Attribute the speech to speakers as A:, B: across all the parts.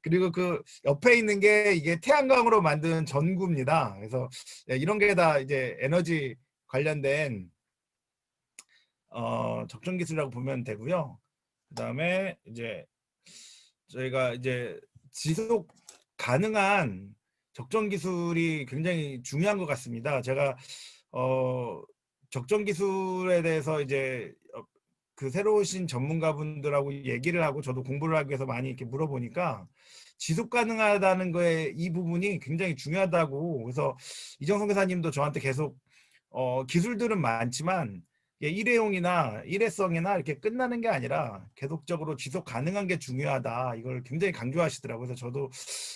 A: 그리고 그 옆에 있는 게 이게 태양광으로 만든 전구입니다. 그래서 이런 게 다 이제 에너지 관련된 적정 기술이라고 보면 되고요. 그다음에 이제 저희가 이제 지속 가능한 적정 기술이 굉장히 중요한 것 같습니다. 제가 적정 기술에 대해서 이제 그 새로 오신 전문가분들하고 얘기를 하고 저도 공부를 하기 위해서 많이 이렇게 물어보니까 지속 가능하다는 거에 이 부분이 굉장히 중요하다고. 그래서 이정성 교사님도 저한테 계속 기술들은 많지만 일회용이나 일회성이나 이렇게 끝나는 게 아니라 계속적으로 지속 가능한 게 중요하다. 이걸 굉장히 강조하시더라고요. 그래서 저도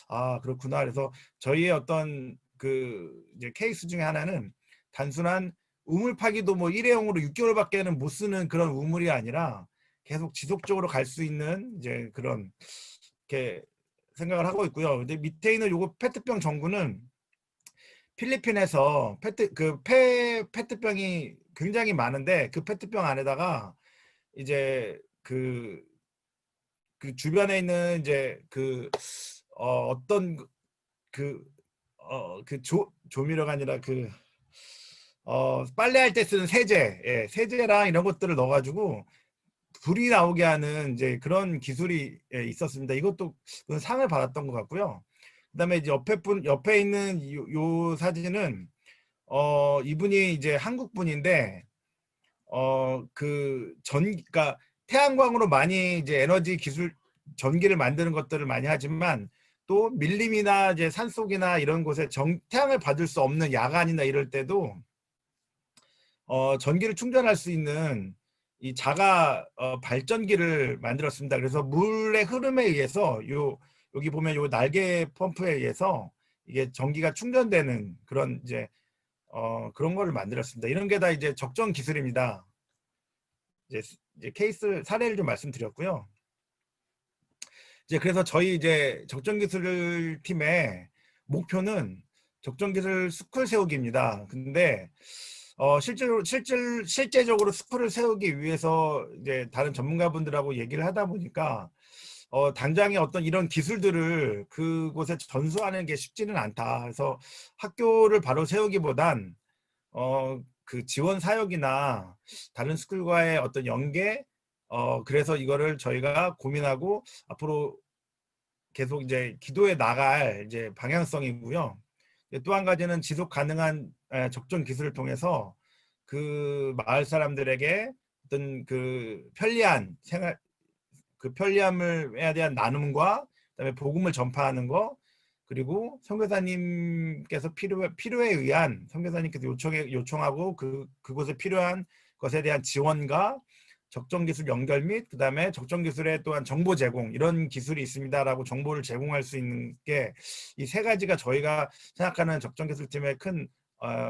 A: 아 그렇구나. 그래서 저희의 어떤 그 이제 케이스 중에 하나는 단순한 우물 파기도 뭐 일회용으로 6개월밖에는 못 쓰는 그런 우물이 아니라 계속 지속적으로 갈 수 있는 이제 그런 이렇게 생각을 하고 있고요. 근데 밑에 있는 요거 페트병 전구는 필리핀에서 페트병이 굉장히 많은데 그 페트병 안에다가 이제 그 주변에 있는 이제 어떤 조미료가 아니라 빨래할 때 쓰는 세제, 세제랑 이런 것들을 넣어가지고 불이 나오게 하는 이제 그런 기술이 있었습니다. 이것도 상을 받았던 것 같고요. 그다음에 이제 옆에 있는 요 사진은 이분이 이제 한국 분인데 그러니까 태양광으로 많이 이제 에너지 기술 전기를 만드는 것들을 많이 하지만 또 밀림이나 이제 산속이나 이런 곳에 태양을 받을 수 없는 야간이나 이럴 때도 전기를 충전할 수 있는 이 자가 발전기를 만들었습니다. 그래서 물의 흐름에 의해서 여기 보면 요 날개 펌프에 의해서 이게 전기가 충전되는 그런 이제 그런 거를 만들었습니다. 이런 게 다 이제 적정 기술입니다. 이제 케이스 사례를 좀 말씀드렸고요. 이제 그래서 저희 이제 적정 기술 팀의 목표는 적정 기술 스쿨 세우기입니다. 근데 실제적으로 스쿨을 세우기 위해서 이제 다른 전문가분들하고 얘기를 하다 보니까 당장에 어떤 이런 기술들을 그곳에 전수하는 게 쉽지는 않다. 그래서 학교를 바로 세우기보단 그 지원 사역이나 다른 스쿨과의 어떤 연계, 그래서 이거를 저희가 고민하고 앞으로 계속 이제 기도해 나갈 이제 방향성이고요. 또 한 가지는 지속 가능한 적정 기술을 통해서 그 마을 사람들에게 어떤 그 편리한 생활, 그 편리함에 대한 나눔과 그다음에 복음을 전파하는 거, 그리고 선교사님께서 필요에 의한 선교사님께서 요청하고 그곳에 필요한 것에 대한 지원과 적정 기술 연결 및 그다음에 적정 기술에 또한 정보 제공, 이런 기술이 있습니다라고 정보를 제공할 수 있는 게 이 세 가지가 저희가 생각하는 적정 기술팀의 큰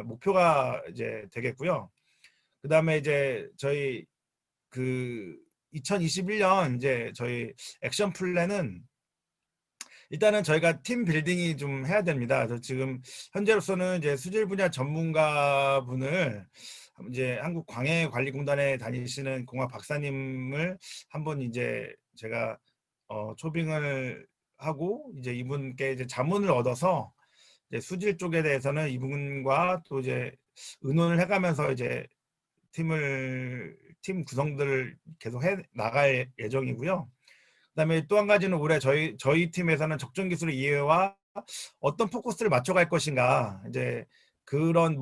A: 목표가 이제 되겠고요. 그다음에 이제 저희 그 2021년 이제 저희 액션 플랜은 일단은 저희가 팀 빌딩이 좀 해야 됩니다. 그래서 지금 현재로서는 이제 수질 분야 전문가분을 이제 한국 광해관리공단에 다니시는 공학 박사님을 한번 이제 제가 초빙을 하고 이제 이분께 이제 자문을 얻어서 이제 수질 쪽에 대해서는 이분과 또 이제 의논을 해가면서 이제 팀 구성들을 계속 해 나갈 예정이고요. 그다음에 또 한 가지는 올해 저희 팀에서는 적정 기술의 이해와 어떤 포커스를 맞춰갈 것인가, 이제 그런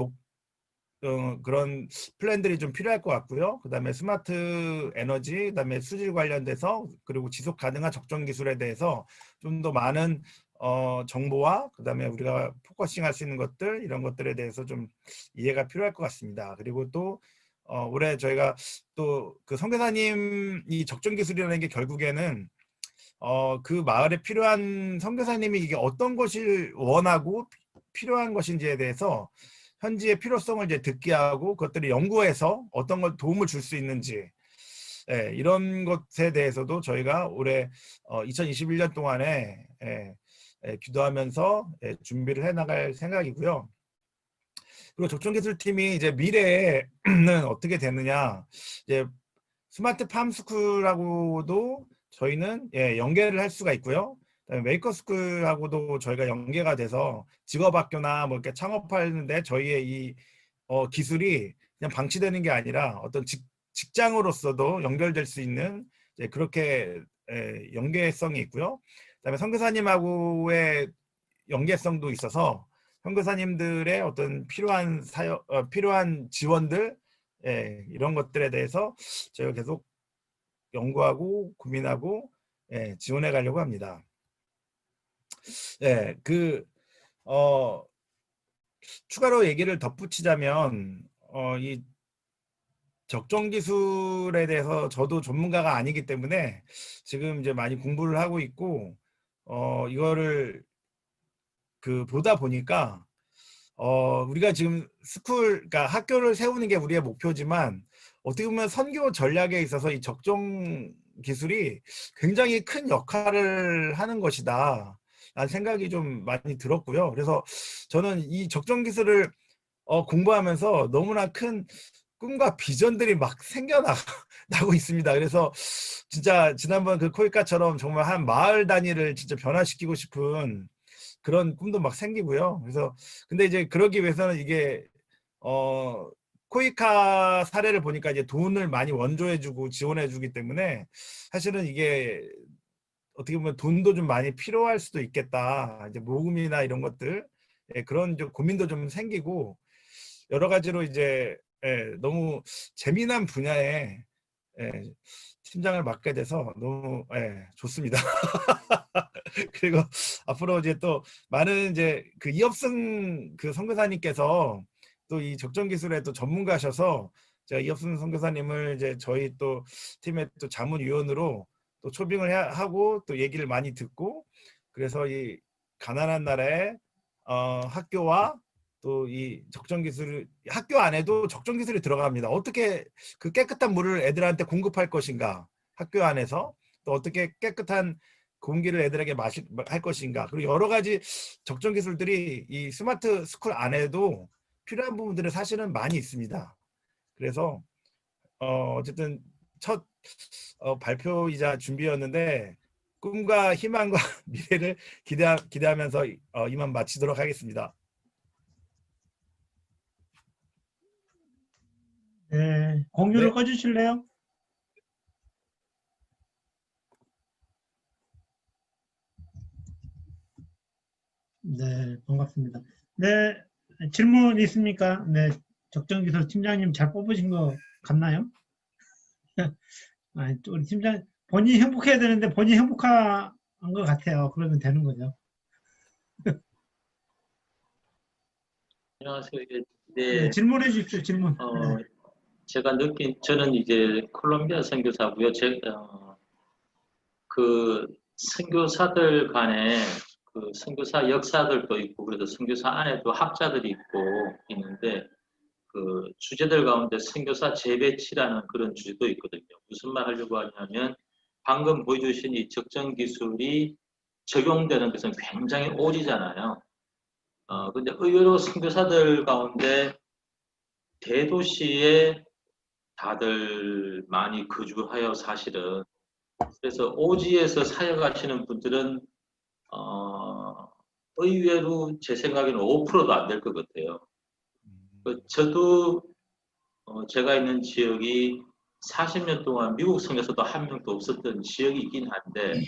A: 그런 플랜들이 좀 필요할 것 같고요. 그다음에 스마트 에너지, 그다음에 수질 관련돼서, 그리고 지속 가능한 적정 기술에 대해서 좀 더 많은 정보와 그다음에 우리가 포커싱할 수 있는 것들, 이런 것들에 대해서 좀 이해가 필요할 것 같습니다. 그리고 또 올해 저희가 또 그 선교사님이 적정 기술이라는 게 결국에는 그 마을에 필요한 선교사님이 이게 어떤 것을 원하고 필요한 것인지에 대해서 현지의 필요성을 이제 듣게 하고 그것들을 연구해서 어떤 걸 도움을 줄 수 있는지, 이런 것에 대해서도 저희가 올해 2021년 동안에 기도하면서 준비를 해나갈 생각이고요. 그리고 적정기술팀이 이제 미래에는 어떻게 되느냐, 이제 스마트 팜스쿨하고도 저희는 연계를 할 수가 있고요. 그다음에 메이커스쿨하고도 저희가 연계가 돼서 직업학교나 뭐 이렇게 창업하는데 저희의 이 기술이 그냥 방치되는 게 아니라 어떤 직장으로서도 연결될 수 있는 이제 그렇게 연계성이 있고요. 그다음에 선교사님하고의 연계성도 있어서 선교사님들의 어떤 필요한 지원들 이런 것들에 대해서 저희가 계속 연구하고 고민하고 지원해 가려고 합니다. 추가로 얘기를 덧붙이자면 이 적정 기술에 대해서 저도 전문가가 아니기 때문에 지금 이제 많이 공부를 하고 있고 이거를 보다 보니까 우리가 지금 그러니까 학교를 세우는 게 우리의 목표지만 어떻게 보면 선교 전략에 있어서 이 적정 기술이 굉장히 큰 역할을 하는 것이다 라는 생각이 좀 많이 들었고요. 그래서 저는 이 적정 기술을 공부하면서 너무나 큰 꿈과 비전들이 막 생겨나고 있습니다. 그래서 진짜 지난번 그 코이카처럼 정말 한 마을 단위를 진짜 변화시키고 싶은 그런 꿈도 막 생기고요. 그래서 근데 이제 그러기 위해서는 이게 코이카 사례를 보니까 이제 돈을 많이 원조해주고 지원해주기 때문에 사실은 이게 어떻게 보면 돈도 좀 많이 필요할 수도 있겠다. 이제 모금이나 이런 것들 그런 좀 고민도 좀 생기고 여러 가지로 이제 너무 재미난 분야에 팀장을 맡게 돼서 너무 좋습니다. 그리고 앞으로 이제 또 많은 이제 그 이업승 그 선교사님께서 또 이 적정 기술에 또 전문가셔서 제가 이업승 선교사님을 이제 저희 또 팀의 또 자문위원으로 또 초빙을 하고 또 얘기를 많이 듣고 그래서 이 가난한 나라의 학교와 또 이 적정 기술 학교 안에도 적정 기술이 들어갑니다. 어떻게 그 깨끗한 물을 애들한테 공급할 것인가 학교 안에서 또 어떻게 깨끗한 공기를 애들에게 할 것인가 그리고 여러 가지 적정 기술들이 이 스마트 스쿨 안에도 필요한 부분들이 사실은 많이 있습니다. 그래서 어쨌든 첫 발표이자 준비였는데 꿈과 희망과 미래를 기대하면서 이만 마치도록 하겠습니다.
B: 네, 공유를
A: 네.
B: 꺼주실래요? 네, 반갑습니다. 네, 질문 있습니까? 네, 적정기술 팀장님 잘 뽑으신 거 같나요? 아니, 또 우리 팀장, 본인이 행복해야 되는데 본인이 행복한 것 같아요. 그러면 되는 거죠.
C: 안녕하세요.
B: 네,
C: 네,
B: 질문해 주십시오, 질문. 네.
C: 제가 저는 이제 콜롬비아 선교사고요. 그 선교사들 간에 그 선교사 역사들도 있고, 그래도 선교사 안에도 학자들이 있는데, 그 주제들 가운데 선교사 재배치라는 그런 주제도 있거든요. 무슨 말 하려고 하냐면, 방금 보여주신 이 적정 기술이 적용되는 것은 굉장히 오지잖아요. 근데 의외로 선교사들 가운데 대도시에 다들 많이 거주하여 사실은 그래서 오지에서 사역하시는 분들은 의외로 제 생각에는 5%도 안 될 것 같아요. 저도 제가 있는 지역이 40년 동안 미국 성에서도 한 명도 없었던 지역이긴 한데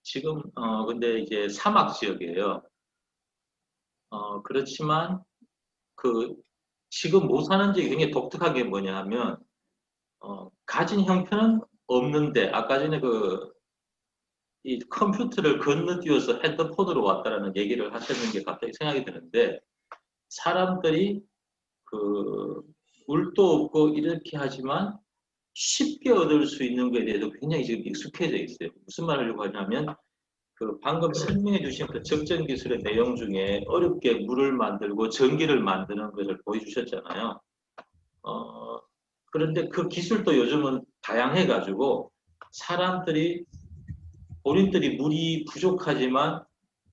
C: 지금 근데 이제 사막 지역이에요. 그렇지만 그 지금 못 사는 지역이 굉장히 독특한 게 뭐냐 하면 가진 형편은 없는데 아까 전에 이 컴퓨터를 건너뛰어서 핸드폰으로 왔다라는 얘기를 하셨는 게 갑자기 생각이 드는데 사람들이 그 물도 없고 이렇게 하지만 쉽게 얻을 수 있는 것에 대해서 굉장히 지금 익숙해져 있어요. 무슨 말 하려고 하냐면 그 방금 설명해 주신 그 적정 기술의 내용 중에 어렵게 물을 만들고 전기를 만드는 것을 보여주셨잖아요. 그런데 그 기술도 요즘은 다양해가지고 사람들이 본인들이 물이 부족하지만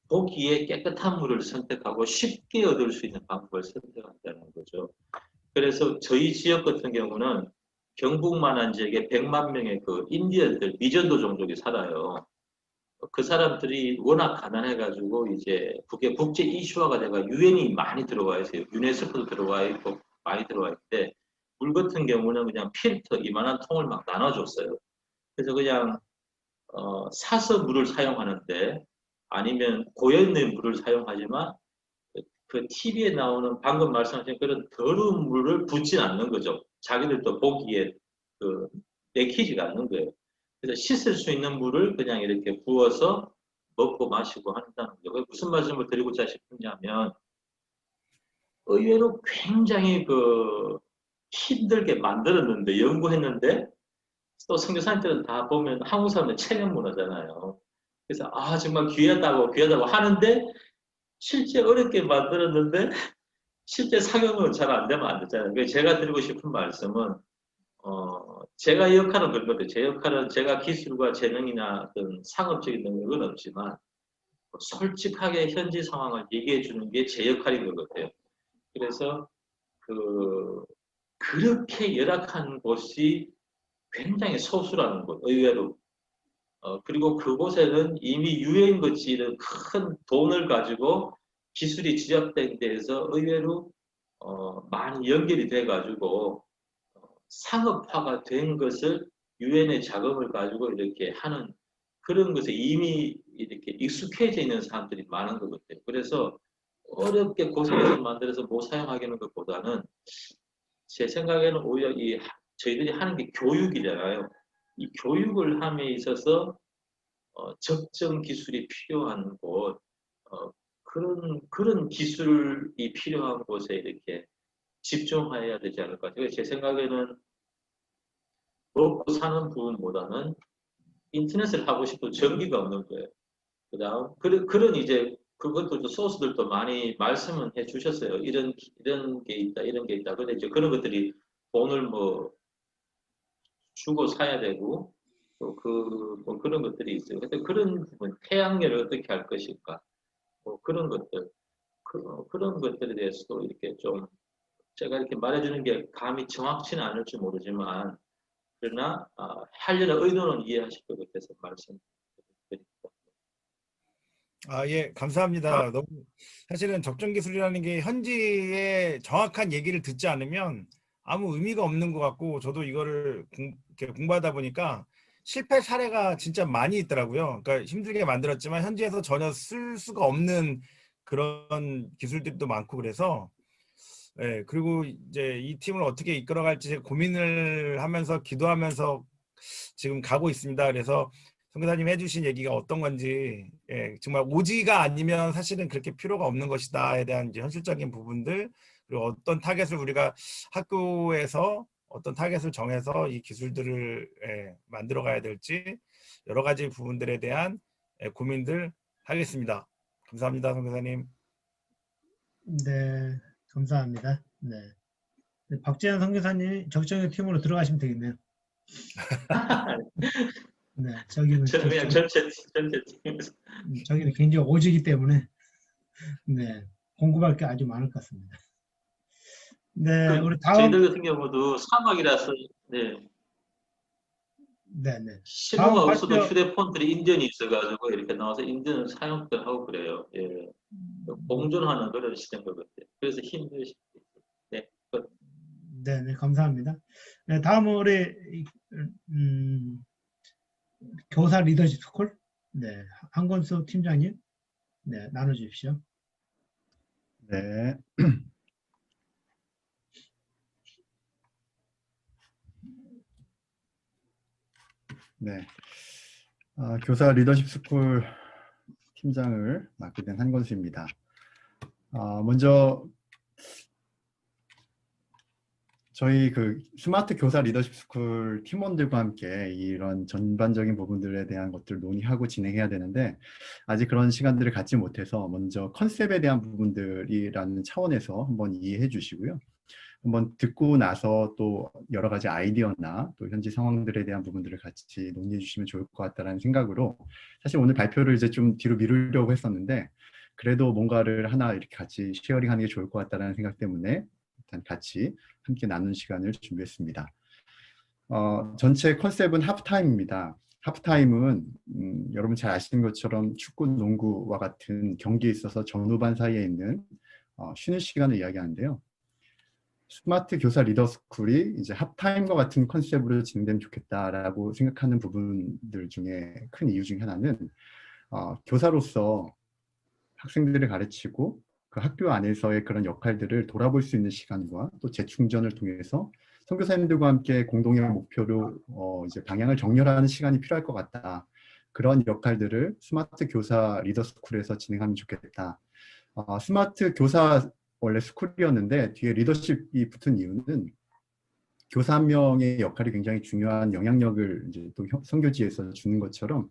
C: 보기에 깨끗한 물을 선택하고 쉽게 얻을 수 있는 방법을 선택한다는 거죠. 그래서 저희 지역 같은 경우는 경북만한 지역에 100만 명의 그 인디언들, 미전도 종족이 살아요. 그 사람들이 워낙 가난해가지고 이제 그게 국제 이슈화가 돼가 유엔이 많이 들어와 있어요. 유네스코도 들어와 있고 많이 들어와 있는데 물 같은 경우는 그냥 필터 이만한 통을 막 나눠줬어요. 그래서 그냥 사서 물을 사용하는데 아니면 고여있는 물을 사용하지만 그 TV에 나오는 방금 말씀하신 그런 더러운 물을 붓진 않는 거죠. 자기들도 보기에 그 내키지가 않는 거예요. 그래서 씻을 수 있는 물을 그냥 이렇게 부어서 먹고 마시고 한다는 거예요. 무슨 말씀을 드리고자 싶으냐면 의외로 굉장히 그 힘들게 만들었는데 연구했는데 또 선교사님들은 다 보면 한국 사람들 체면 문화잖아요. 그래서 아 정말 귀하다고 하는데 실제 어렵게 만들었는데 실제 상용은 잘 안 되면 안 되잖아요. 그래서 제가 드리고 싶은 말씀은 제가 역할은 그거든요. 제 역할은 제가 기술과 재능이나 어떤 상업적인 능력은 없지만 솔직하게 현지 상황을 얘기해 주는 게 제 역할인 것 같아요. 그래서 그렇게 열악한 곳이 굉장히 소수라는 것, 의외로. 그리고 그곳에는 이미 유엔같이 이런 큰 돈을 가지고 기술이 지적된 데에서 의외로 많이 연결이 돼가지고 상업화가 된 것을 유엔의 자금을 가지고 이렇게 하는 그런 것에 이미 이렇게 익숙해져 있는 사람들이 많은 것 같아요. 그래서 어렵게 고생해서 만들어서 못 사용하게 하는 것보다는 제 생각에는 오히려 저희들이 하는 게 교육이잖아요. 이 교육을 함에 있어서 적정 기술이 필요한 곳, 그런 기술이 필요한 곳에 이렇게 집중해야 되지 않을까. 제 생각에는 먹고 사는 부분보다는 인터넷을 하고 싶어도 전기가 없는 거예요. 그다음 그런 이제 그것도 소스들도 많이 말씀은 해주셨어요. 이런 게 있다, 이런 게 있다. 근데 이제 그런 것들이 돈을 뭐 주고 사야 되고 또 뭐 그런 것들이 있어요. 근데 그런 부분, 태양열을 어떻게 할 것인가, 뭐 그런 것들, 그런 것들에 대해서도 이렇게 좀 제가 이렇게 말해주는 게 감이 정확치는 않을지 모르지만 그러나 하려는 의도는 이해하실 것 같아서 말씀드립니다.
A: 아, 예, 감사합니다. 너무 사실은 적정 기술이라는 게 현지의 정확한 얘기를 듣지 않으면 아무 의미가 없는 것 같고 저도 이거를 이렇게 공부하다 보니까 실패 사례가 진짜 많이 있더라고요. 그러니까 힘들게 만들었지만 현지에서 전혀 쓸 수가 없는 그런 기술들도 많고 그래서 예, 그리고 이제 이 팀을 어떻게 이끌어갈지 고민을 하면서 기도하면서 지금 가고 있습니다. 그래서 선교사님 해주신 얘기가 어떤 건지, 예, 정말 오지가 아니면 사실은 그렇게 필요가 없는 것이다에 대한 이제 현실적인 부분들, 그리고 어떤 타겟을 우리가 학교에서 어떤 타겟을 정해서 이 기술들을 만들어 가야 될지 여러 가지 부분들에 대한 고민들 하겠습니다. 감사합니다, 선교사님.
B: 네, 감사합니다. 네. 박재현 선교사님이 적정의 팀으로 들어가시면 되겠네요. 네, 저기는
C: 저는 그냥 전체 팀에서
B: 저기는 굉장히 오지기 때문에 네, 공부할 게 아주 많을 것 같습니다. 네, 우리 다음
C: 저희들 같은 경우도 사막이라서 네.
B: 네, 네.
C: 실무가
B: 다음
C: 없어도
B: 발표
C: 휴대폰들이 인전이 있어가지고 이렇게 나와서 인전을 사용들 하고 그래요. 예. 공존하는 그런 시대인 것 같아요. 그래서 힘드시. 네.
B: 네, 네, 감사합니다. 네, 다음은 우리 음, 교사 리더십 스쿨 네, 한권수 팀장님 네, 나눠주십시오.
D: 네. 네. 교사 리더십 스쿨 팀장을 맡게 된 한권수입니다. 먼저 저희 스마트 교사 리더십 스쿨 팀원들과 함께 이런 전반적인 부분들에 대한 것들을 논의하고 진행해야 되는데 아직 그런 시간들을 갖지 못해서 먼저 컨셉에 대한 부분들이라는 차원에서 한번 이해해 주시고요. 한번 듣고 나서 또 여러 가지 아이디어나 또 현지 상황들에 대한 부분들을 같이 논의해 주시면 좋을 것 같다는 생각으로 사실 오늘 발표를 이제 좀 뒤로 미루려고 했었는데 그래도 뭔가를 하나 이렇게 같이 쉐어링하는 게 좋을 것 같다는 생각 때문에 일단 같이 함께 나눈 시간을 준비했습니다. 전체 컨셉은 하프타임입니다. 하프타임은 여러분 잘 아시는 것처럼 축구, 농구와 같은 경기에 있어서 전후반 사이에 있는 쉬는 시간을 이야기하는데요. 스마트 교사 리더 스쿨이 이제 하프타임과 같은 컨셉으로 진행되면 좋겠다라고 생각하는 부분들 중에 큰 이유 중에 하나는 교사로서 학생들을 가르치고 그 학교 안에서의 그런 역할들을 돌아볼 수 있는 시간과 또 재충전을 통해서 선교사님들과 함께 공동의 목표로 이제 방향을 정렬하는 시간이 필요할 것 같다. 그런 역할들을 스마트 교사 리더 스쿨에서 진행하면 좋겠다. 스마트 교사 원래 스쿨이었는데 뒤에 리더십이 붙은 이유는 교사 한 명의 역할이 굉장히 중요한 영향력을 이제 또 선교지에서 주는 것처럼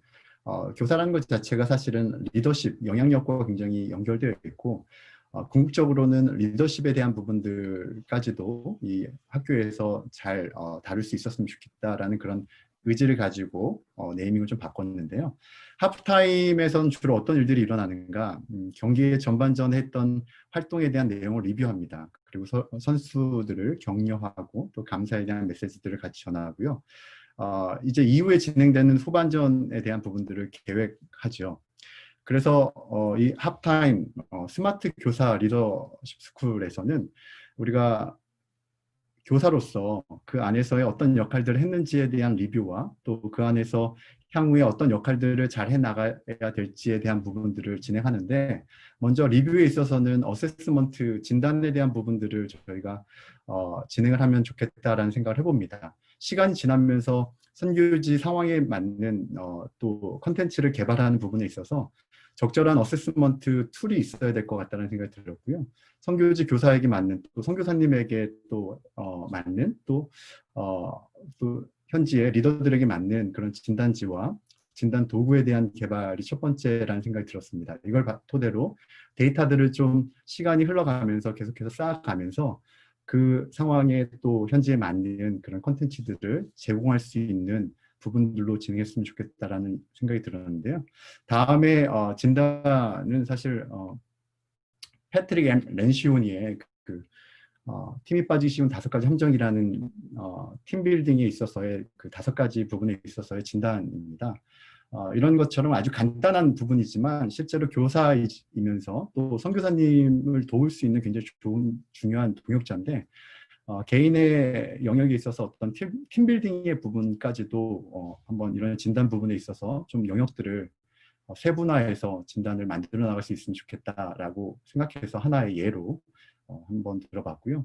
D: 교사라는 것 자체가 사실은 리더십, 영향력과 굉장히 연결되어 있고 궁극적으로는 리더십에 대한 부분들까지도 이 학교에서 잘 다룰 수 있었으면 좋겠다라는 그런 의지를 가지고 네이밍을 좀 바꿨는데요. 하프타임에서는 주로 어떤 일들이 일어나는가, 경기의 전반전에 했던 활동에 대한 내용을 리뷰합니다. 그리고 선수들을 격려하고 또 감사에 대한 메시지들을 같이 전하고요. 이제 이후에 진행되는 후반전에 대한 부분들을 계획하죠. 그래서 이 하프타임 스마트 교사 리더십 스쿨에서는 우리가 교사로서 그 안에서의 어떤 역할들을 했는지에 대한 리뷰와 또 그 안에서 향후에 어떤 역할들을 잘 해나가야 될지에 대한 부분들을 진행하는데, 먼저 리뷰에 있어서는 어세스먼트, 진단에 대한 부분들을 저희가 진행을 하면 좋겠다라는 생각을 해봅니다. 시간이 지나면서 선교지 상황에 맞는 또 컨텐츠를 개발하는 부분에 있어서 적절한 어세스먼트 툴이 있어야 될 것 같다는 생각이 들었고요. 선교지 교사에게 맞는, 또 선교사님에게 또 맞는, 또 현지의 리더들에게 맞는 그런 진단지와 진단 도구에 대한 개발이 첫 번째라는 생각이 들었습니다. 이걸 토대로 데이터들을 좀 시간이 흘러가면서 계속해서 쌓아가면서 그 상황에 또 현지에 맞는 그런 컨텐츠들을 제공할 수 있는 부분들로 진행했으면 좋겠다라는 생각이 들었는데요. 다음에 진단은 사실 패트릭 렌시오니의 팀이 빠지기 쉬운 5가지 함정이라는 팀빌딩에 있어서의 그 5가지 부분에 있어서의 진단입니다. 이런 것처럼 아주 간단한 부분이지만 실제로 교사이면서 또 선교사님을 도울 수 있는 굉장히 중요한 동역자인데, 개인의 영역에 있어서 어떤 팀빌딩의 부분까지도 한번 이런 진단 부분에 있어서 좀 영역들을 세분화해서 진단을 만들어 나갈 수 있으면 좋겠다라고 생각해서 하나의 예로 한번 들어봤고요.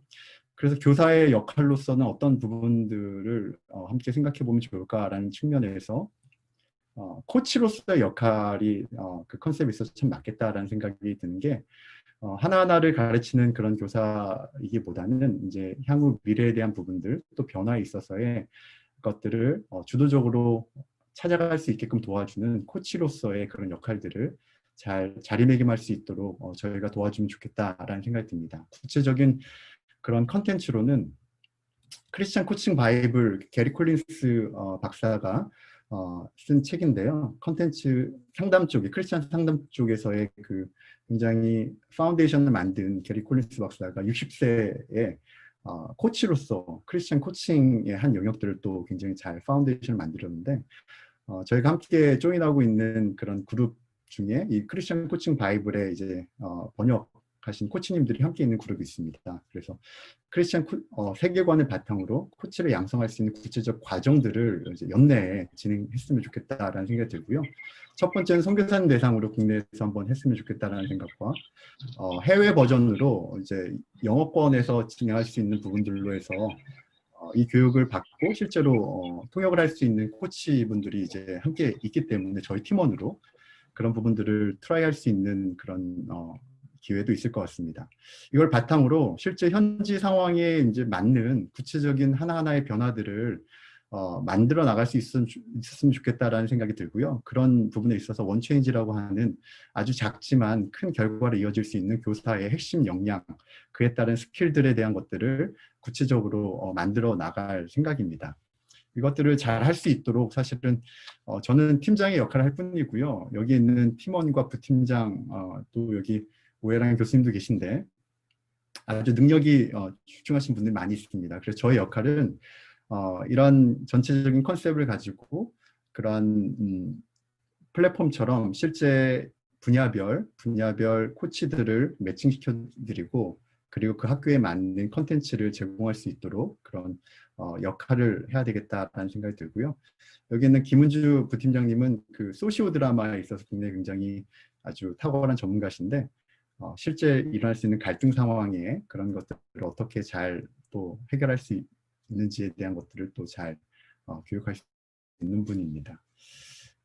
D: 그래서 교사의 역할로서는 어떤 부분들을 함께 생각해 보면 좋을까라는 측면에서 코치로서의 역할이 그 컨셉에 있어서 참 맞겠다라는 생각이 드는 게, 하나하나를 가르치는 그런 교사이기보다는 이제 향후 미래에 대한 부분들, 또 변화에 있어서의 것들을 주도적으로 찾아갈 수 있게끔 도와주는 코치로서의 그런 역할들을 잘 자리매김할 수 있도록 저희가 도와주면 좋겠다라는 생각이 듭니다. 구체적인 그런 컨텐츠로는 크리스찬 코칭 바이블, 게리 콜린스 박사가 쓴 책인데요. 컨텐츠 상담 쪽에, 크리스찬 상담 쪽에서의 그 굉장히 파운데이션을 만든 게리 콜린스 박사가 60세에 코치로서 크리스찬 코칭의 한 영역들을 또 굉장히 잘 파운데이션을 만들었는데, 저희가 함께 조인하고 있는 그런 그룹 중에 이 크리스찬 코칭 바이블에 이제 번역하신 코치님들이 함께 있는 그룹이 있습니다. 그래서 크리스찬 세계관을 바탕으로 코치를 양성할 수 있는 구체적 과정들을 이제 연내에 진행했으면 좋겠다라는 생각이 들고요. 첫 번째는 선교사님 대상으로 국내에서 한번 했으면 좋겠다라는 생각과 해외 버전으로 이제 영어권에서 진행할 수 있는 부분들로 해서 이 교육을 받고 실제로 통역을 할 수 있는 코치분들이 이제 함께 있기 때문에 저희 팀원으로 그런 부분들을 트라이할 수 있는 그런 기회도 있을 것 같습니다. 이걸 바탕으로 실제 현지 상황에 이제 맞는 구체적인 하나하나의 변화들을 만들어 나갈 수 있었으면 좋겠다라는 생각이 들고요. 그런 부분에 있어서 원체인지라고 하는 아주 작지만 큰 결과를 이어질 수 있는 교사의 핵심 역량, 그에 따른 스킬들에 대한 것들을 구체적으로 만들어 나갈 생각입니다. 이것들을 잘 할 수 있도록 사실은 저는 팀장의 역할을 할 뿐이고요. 여기 있는 팀원과 부팀장, 또 여기 오해랑 교수님도 계신데 아주 능력이 출중하신 분들이 많이 있습니다. 그래서 저의 역할은 이런 전체적인 컨셉을 가지고 그런 플랫폼처럼 실제 분야별 코치들을 매칭시켜 드리고 그리고 그 학교에 맞는 컨텐츠를 제공할 수 있도록 그런 역할을 해야 되겠다라는 생각이 들고요. 여기 있는 김은주 부팀장님은 그 소시오 드라마에 있어서 굉장히 아주 탁월한 전문가신데 실제 일어날 수 있는 갈등 상황에 그런 것들을 어떻게 잘 또 해결할 수 있는지에 대한 것들을 또 잘 교육할 수 있는 분입니다.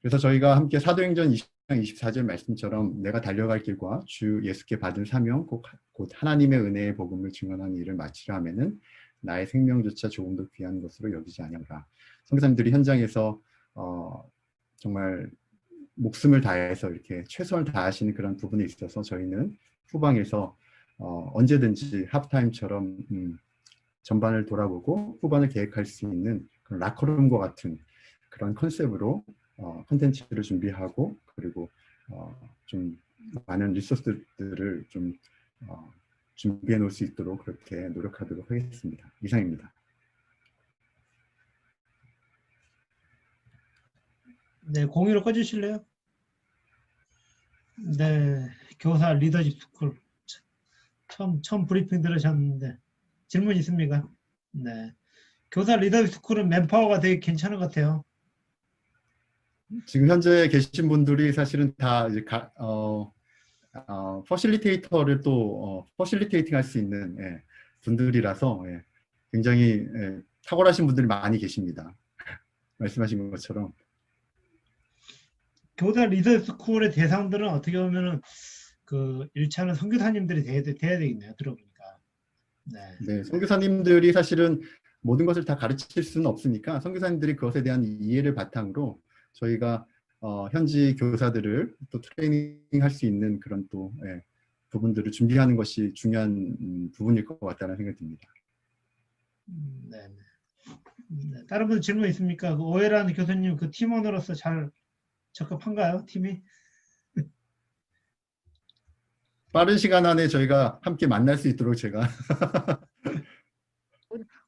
D: 그래서 저희가 함께 사도행전 20장 24절 말씀처럼 내가 달려갈 길과 주 예수께 받은 사명 곧 하나님의 은혜의 복음을 증언하는 일을 마치려 하면은 나의 생명조차 조금 더 귀한 것으로 여기지 아니하노라. 선교사님들이 현장에서 정말 목숨을 다해서 이렇게 최선을 다하시는 그런 부분에 있어서 저희는 후방에서 언제든지 하프타임처럼 전반을 돌아보고 후반을 계획할 수 있는 그런 라커룸과 같은 그런 컨셉으로 콘텐츠를 준비하고 그리고 좀 많은 리소스들을 좀 준비해 놓을 수 있도록 그렇게 노력하도록 하겠습니다. 이상입니다.
B: 네, 공유를 꺼주실래요? 네, 교사 리더십 스쿨 처음 브리핑 들으셨는데 질문 있습니까? 네, 교사 리더십 스쿨은 맨파워가 되게 괜찮은 것 같아요.
D: 지금 현재 계신 분들이 사실은 다 이제 퍼실리테이터를 또 퍼실리테이팅 할 수 있는 분들이라서 굉장히 탁월하신 분들이 많이 계십니다. 말씀하신 것처럼.
B: 교사 리더십 스쿨의 대상들은 어떻게 보면은 그 1차는 선교사님들이 돼야 되겠네요. 들어보니까.
D: 네, 선교사님들이 사실은 모든 것을 다 가르칠 수는 없으니까 선교사님들이 그것에 대한 이해를 바탕으로 저희가 현지 교사들을 또 트레이닝할 수 있는 그런 또 부분들을 준비하는 것이 중요한 부분일 것 같다는 생각이 듭니다.
B: 네. 다른 분 질문 있습니까? 그 오해란 교수님 그 팀원으로서 잘 적합한가요? 팀이?
D: 빠른 시간 안에 저희가 함께 만날 수 있도록 제가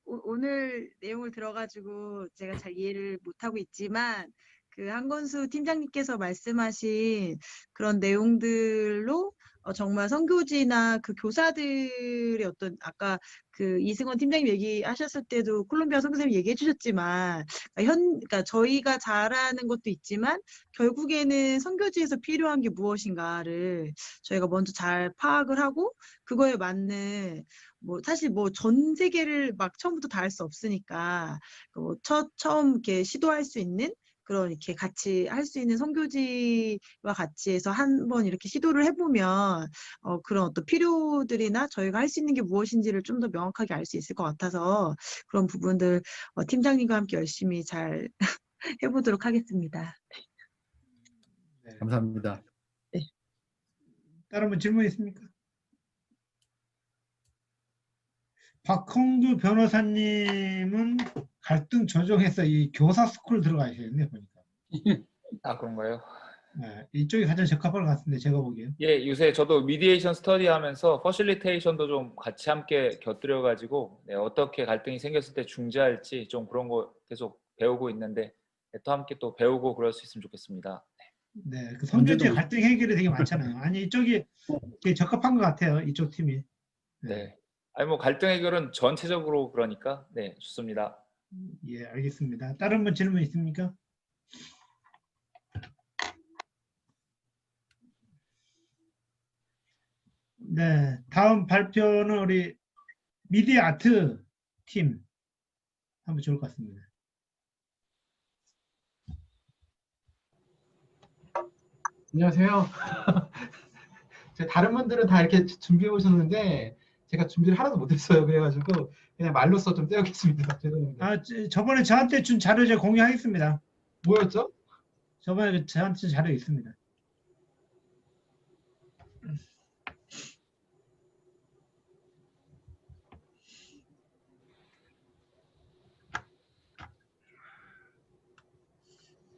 E: 오늘 내용을 들어가지고 제가 잘 이해를 못하고 있지만 그 한건수 팀장님께서 말씀하신 그런 내용들로 정말 선교지나 그 교사들의 어떤 아까 그 이승원 팀장님 얘기하셨을 때도 콜롬비아 선교사님 얘기해 주셨지만 그러니까 저희가 잘하는 것도 있지만 결국에는 선교지에서 필요한 게 무엇인가를 저희가 먼저 잘 파악을 하고 그거에 맞는 뭐 사실 뭐 전 세계를 막 처음부터 다 할 수 없으니까 처음 이렇게 시도할 수 있는 그런 이렇게 같이 할 수 있는 선교지와 같이 해서 한번 이렇게 시도를 해보면 그런 어떤 필요들이나 저희가 할 수 있는 게 무엇인지를 좀 더 명확하게 알 수 있을 것 같아서 그런 부분들 팀장님과 함께 열심히 잘 해보도록 하겠습니다.
B: 네.
D: 감사합니다.
E: 네.
B: 다른 분 질문 있습니까? 박홍두 변호사님은 갈등 조정해서 이 교사 스쿨 들어가셔야겠네 보니까.
F: 아, 그런가요?
B: 네, 이쪽이 가장 적합할 것 같은데 제가 보기엔.
F: 예, 요새 저도 미디에이션 스터디 하면서 퍼실리테이션도 좀 같이 함께 곁들여 가지고 어떻게 갈등이 생겼을 때 중재할지 좀 그런 거 계속 배우고 있는데 또 함께 또 배우고 그럴 수 있으면 좋겠습니다.
B: 네, 그 선교지 갈등 해결이 되게 많잖아요. 아니 이쪽이 되게 적합한 것 같아요. 이쪽 팀이.
F: 네. 아니 뭐 갈등 해결은 전체적으로 그러니까 네, 좋습니다.
B: 예, 알겠습니다. 다른 분 질문 있습니까? 네, 다음 발표는 우리 미디어 아트 팀 하면 좋을 것 같습니다.
G: 안녕하세요. 다른 분들은 다 이렇게 준비해 오셨는데 제가 준비를 하나도 못했어요. 그래가지고 그냥 말로써 좀 떼어겠습니다. 죄송합니다.
B: 아, 저번에 저한테 준 자료 제가 공유하겠습니다.
G: 뭐였죠?
B: 저번에 저한테 준 자료 있습니다.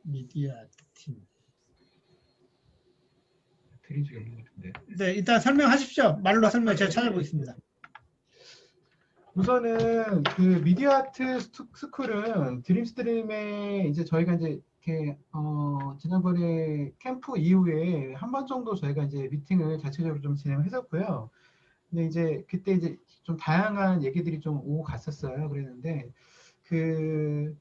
B: 미디어 아트 팀.
G: 페이지가 없는 것 같은데.
B: 네, 일단 설명하십시오. 말로 설명 제가 찾아보겠습니다.
G: 우선은 그 미디어 아트 스쿨은 드림스트림에 이제 저희가 이제 이렇게 지난번에 캠프 이후에 한 번 정도 저희가 이제 미팅을 자체적으로 좀 진행을 했었고요. 근데 이제 그때 이제 좀 다양한 얘기들이 좀 오고 갔었어요. 그랬는데 그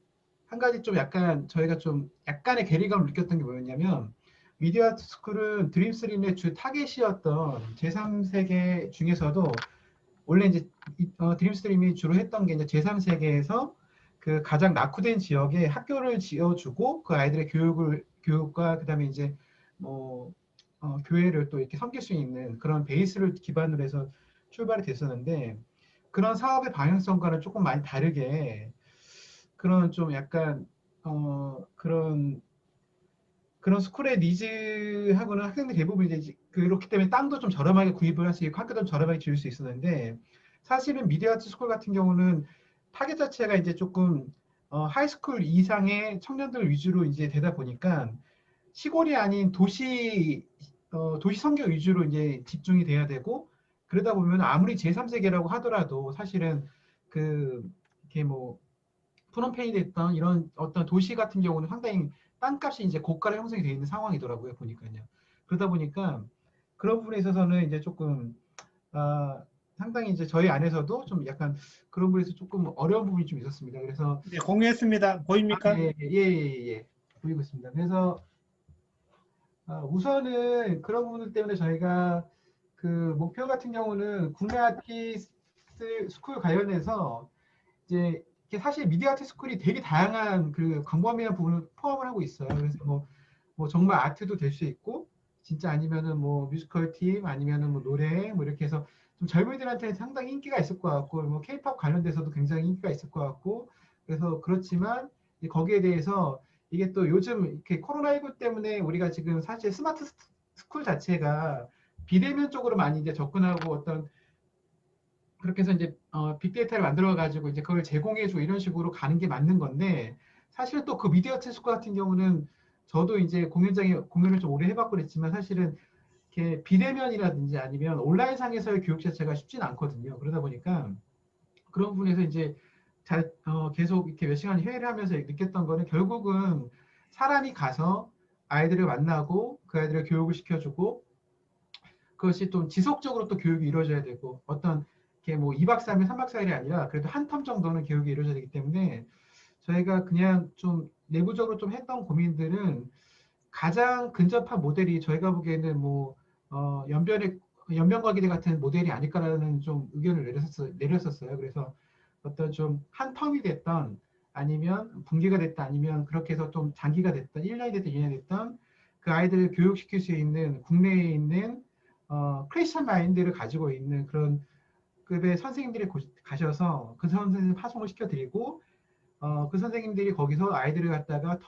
G: 한 가지 좀 약간 저희가 좀 약간의 괴리감을 느꼈던 게 뭐였냐면 미디어 아트 스쿨은 드림스림의 주 타겟이었던 제3세계 중에서도 원래 이제 드림스트림이 주로 했던 게 이제 제3세계에서 그 가장 낙후된 지역에 학교를 지어주고 그 아이들의 교육과 그다음에 이제 뭐 교회를 또 이렇게 섬길 수 있는 그런 베이스를 기반으로 해서 출발이 됐었는데 그런 사업의 방향성과는 조금 많이 다르게 그런 좀 약간 그런 스쿨의 니즈하고는 학생들 대부분 이제 그렇기 때문에 땅도 좀 저렴하게 구입을 할 수 있고 학교도 좀 저렴하게 지을 수 있었는데 사실은 미디어 아트 스쿨 같은 경우는 타겟 자체가 이제 조금 하이스쿨 이상의 청년들 위주로 이제 되다 보니까 시골이 아닌 도시 선교 위주로 이제 집중이 돼야 되고 그러다 보면 아무리 제3세계라고 하더라도 사실은 이렇게 뭐 프놈펜이 됐던 이런 어떤 도시 같은 경우는 상당히 땅값이 이제 고가로 형성이 되어 있는 상황이더라고요, 보니까요. 그러다 보니까 그런 부분에 있어서는 이제 조금 상당히 이제 저희 안에서도 좀 약간 그런 부분에서 조금 어려운 부분이 좀 있었습니다. 그래서
B: 네, 공유했습니다. 보입니까?
G: 예. 보이고 있습니다. 그래서 우선은 그런 부분들 때문에 저희가 그 목표 같은 경우는 국내 아티스트 스쿨 관련해서 이제 사실 미디어 아트 스쿨이 되게 다양한 그 광범위한 부분을 포함을 하고 있어요. 그래서 뭐 정말 아트도 될 수 있고 진짜 아니면은 뭐 뮤지컬 팀 아니면은 뭐 노래 뭐 이렇게 해서 좀 젊은이들한테 상당히 인기가 있을 것 같고 뭐 케이팝 관련돼서도 굉장히 인기가 있을 것 같고 그래서 그렇지만 거기에 대해서 이게 또 요즘 이렇게 코로나19 때문에 우리가 지금 사실 스마트 스쿨 자체가 비대면 쪽으로 많이 이제 접근하고 어떤 그렇게 해서 이제 빅데이터를 만들어 가지고 이제 그걸 제공해주고 이런 식으로 가는 게 맞는 건데 사실은 또 그 미디어 아트 스쿨 같은 경우는 저도 이제 공연장에 공연을 좀 오래 해봤고 그랬지만 사실은 이렇게 비대면이라든지 아니면 온라인상에서의 교육 자체가 쉽지는 않거든요. 그러다 보니까 그런 부분에서 이제 계속 이렇게 몇 시간 회의를 하면서 느꼈던 거는 결국은 사람이 가서 아이들을 만나고 그 아이들을 교육을 시켜주고 그것이 또 지속적으로 또 교육이 이루어져야 되고 어떤 이렇게 뭐 2박 3일, 3박 4일이 아니라 그래도 한 텀 정도는 교육이 이루어져야 되기 때문에 저희가 그냥 좀 내부적으로 좀 했던 고민들은 가장 근접한 모델이 저희가 보기에는 뭐 연변과기대 같은 모델이 아닐까라는 좀 의견을 내렸었어요. 그래서 어떤 좀 한 텀이 됐던 아니면 분기가 됐다 아니면 그렇게 해서 좀 장기가 됐던 1년이 됐던 2년이 됐던 그 아이들을 교육시킬 수 있는 국내에 있는 크리스천 마인드를 가지고 있는 그런 급의 선생님들이 가셔서 그 선생님 파송을 시켜드리고 그 선생님들이 거기서 아이들을 갖다가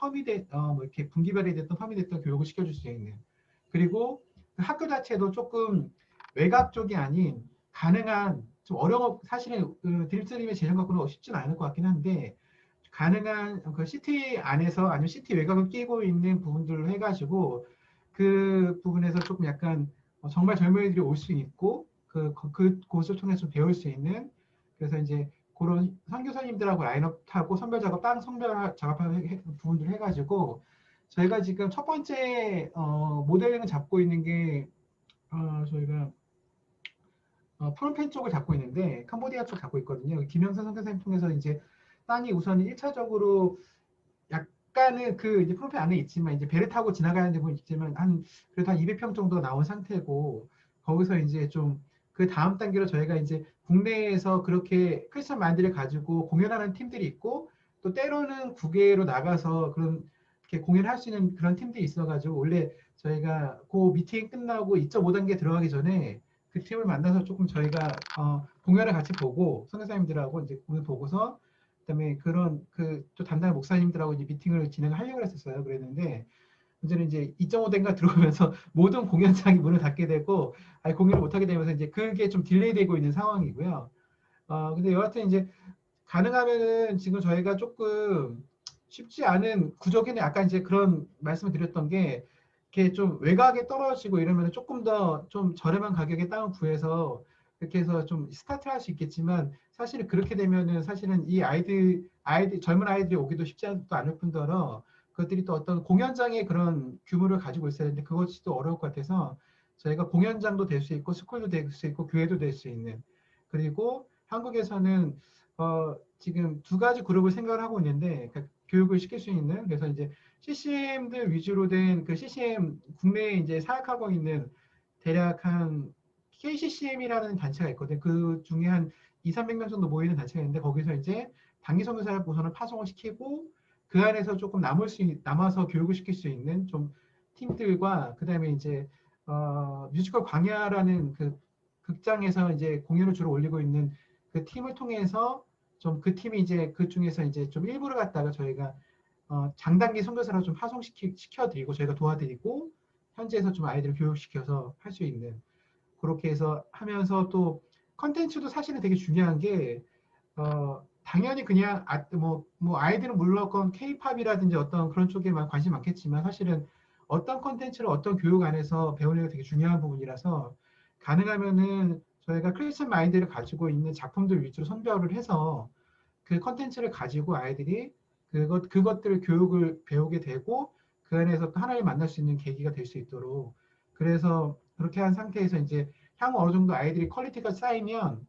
G: 뭐 이렇게 분기별이 됐던 텀이 됐던 교육을 시켜줄 수 있는 그리고 그 학교 자체도 조금 외곽 쪽이 아닌 가능한 좀 어려워 사실은 드림스트림의 재정 갖고는 쉽지는 않을 것 같긴 한데 가능한 그 시티 안에서 아니면 시티 외곽을 끼고 있는 부분들로 해가지고 그 부분에서 조금 약간 정말 젊은이들이 올 수 있고 그곳을 통해서 좀 배울 수 있는 그래서 이제 그런 선교사님들하고 라인업 타고 선별 작업, 땅 선별 작업하는 부분들을 해가지고 저희가 지금 첫 번째 모델링을 잡고 있는 게 저희가 프롬펜 쪽을 잡고 있는데 캄보디아 쪽 잡고 있거든요. 김영선 선교사님 통해서 이제 땅이 우선 1차적으로 약간은 그 이제 프롬펜 안에 있지만 이제 배를 타고 지나가는 데는 있지만 그래도 한 200평 정도 나온 상태고 거기서 이제 좀 그 다음 단계로 저희가 이제 국내에서 그렇게 크리스천 마인드를 가지고 공연하는 팀들이 있고 또 때로는 국외로 나가서 그런 이렇게 공연을 할 수 있는 그런 팀들이 있어가지고 원래 저희가 그 미팅 끝나고 2.5단계 들어가기 전에 그 팀을 만나서 조금 저희가 공연을 같이 보고 선교사님들하고 이제 공연 보고서 그다음에 그런 또 담당 목사님들하고 이제 미팅을 진행하려고 했었어요. 그랬는데 문제는 이제 2.5대가 들어오면서 모든 공연장이 문을 닫게 되고 공연을 못하게 되면서 이제 그게 좀 딜레이되고 있는 상황이고요. 근데 여하튼 이제 가능하면은 지금 저희가 조금 쉽지 않은 구조기는 약간 이제 그런 말씀을 드렸던 게 이렇게 좀 외곽에 떨어지고 이러면 조금 더 좀 저렴한 가격에 땅을 구해서 이렇게 해서 좀 스타트를 할 수 있겠지만 사실은 그렇게 되면은 사실은 이 젊은 아이들이 오기도 쉽지 않을 뿐더러 그것들이 또 어떤 공연장의 그런 규모를 가지고 있어야 되는데 그것이 또 어려울 것 같아서 저희가 공연장도 될 수 있고 스쿨도 될 수 있고 교회도 될 수 있는, 그리고 한국에서는 지금 두 가지 그룹을 생각을 하고 있는데, 그러니까 교육을 시킬 수 있는, 그래서 이제 CCM들 위주로 된 그 CCM 국내에 이제 사역하고 있는 대략 한 KCCM이라는 단체가 있거든요. 그 중에 한 200~300명 정도 모이는 단체가 있는데 거기서 이제 단기 선교사를 우선은 파송을 시키고 그 안에서 조금 남아서 교육을 시킬 수 있는 좀 팀들과, 그다음에 이제 뮤지컬 광야라는 그 극장에서 이제 공연을 주로 올리고 있는 그 팀을 통해서 좀 그 팀이 이제 그 중에서 이제 좀 일부를 갖다가 저희가 장단기 선교사로 좀 파송시켜드리고 저희가 도와드리고 현지에서 좀 아이들을 교육시켜서 할 수 있는, 그렇게 해서 하면서 또 컨텐츠도 사실은 되게 중요한 게 당연히 그냥 뭐 아이들은 물론 K-팝이라든지 어떤 그런 쪽에 관심이 많겠지만 사실은 어떤 컨텐츠를 어떤 교육 안에서 배우는 게 되게 중요한 부분이라서 가능하면은 저희가 크리스천 마인드를 가지고 있는 작품들 위주로 선별을 해서 그 컨텐츠를 가지고 아이들이 그것들을 교육을 배우게 되고 그 안에서 또 하나님 만날 수 있는 계기가 될 수 있도록, 그래서 그렇게 한 상태에서 이제 향후 어느 정도 아이들이 퀄리티가 쌓이면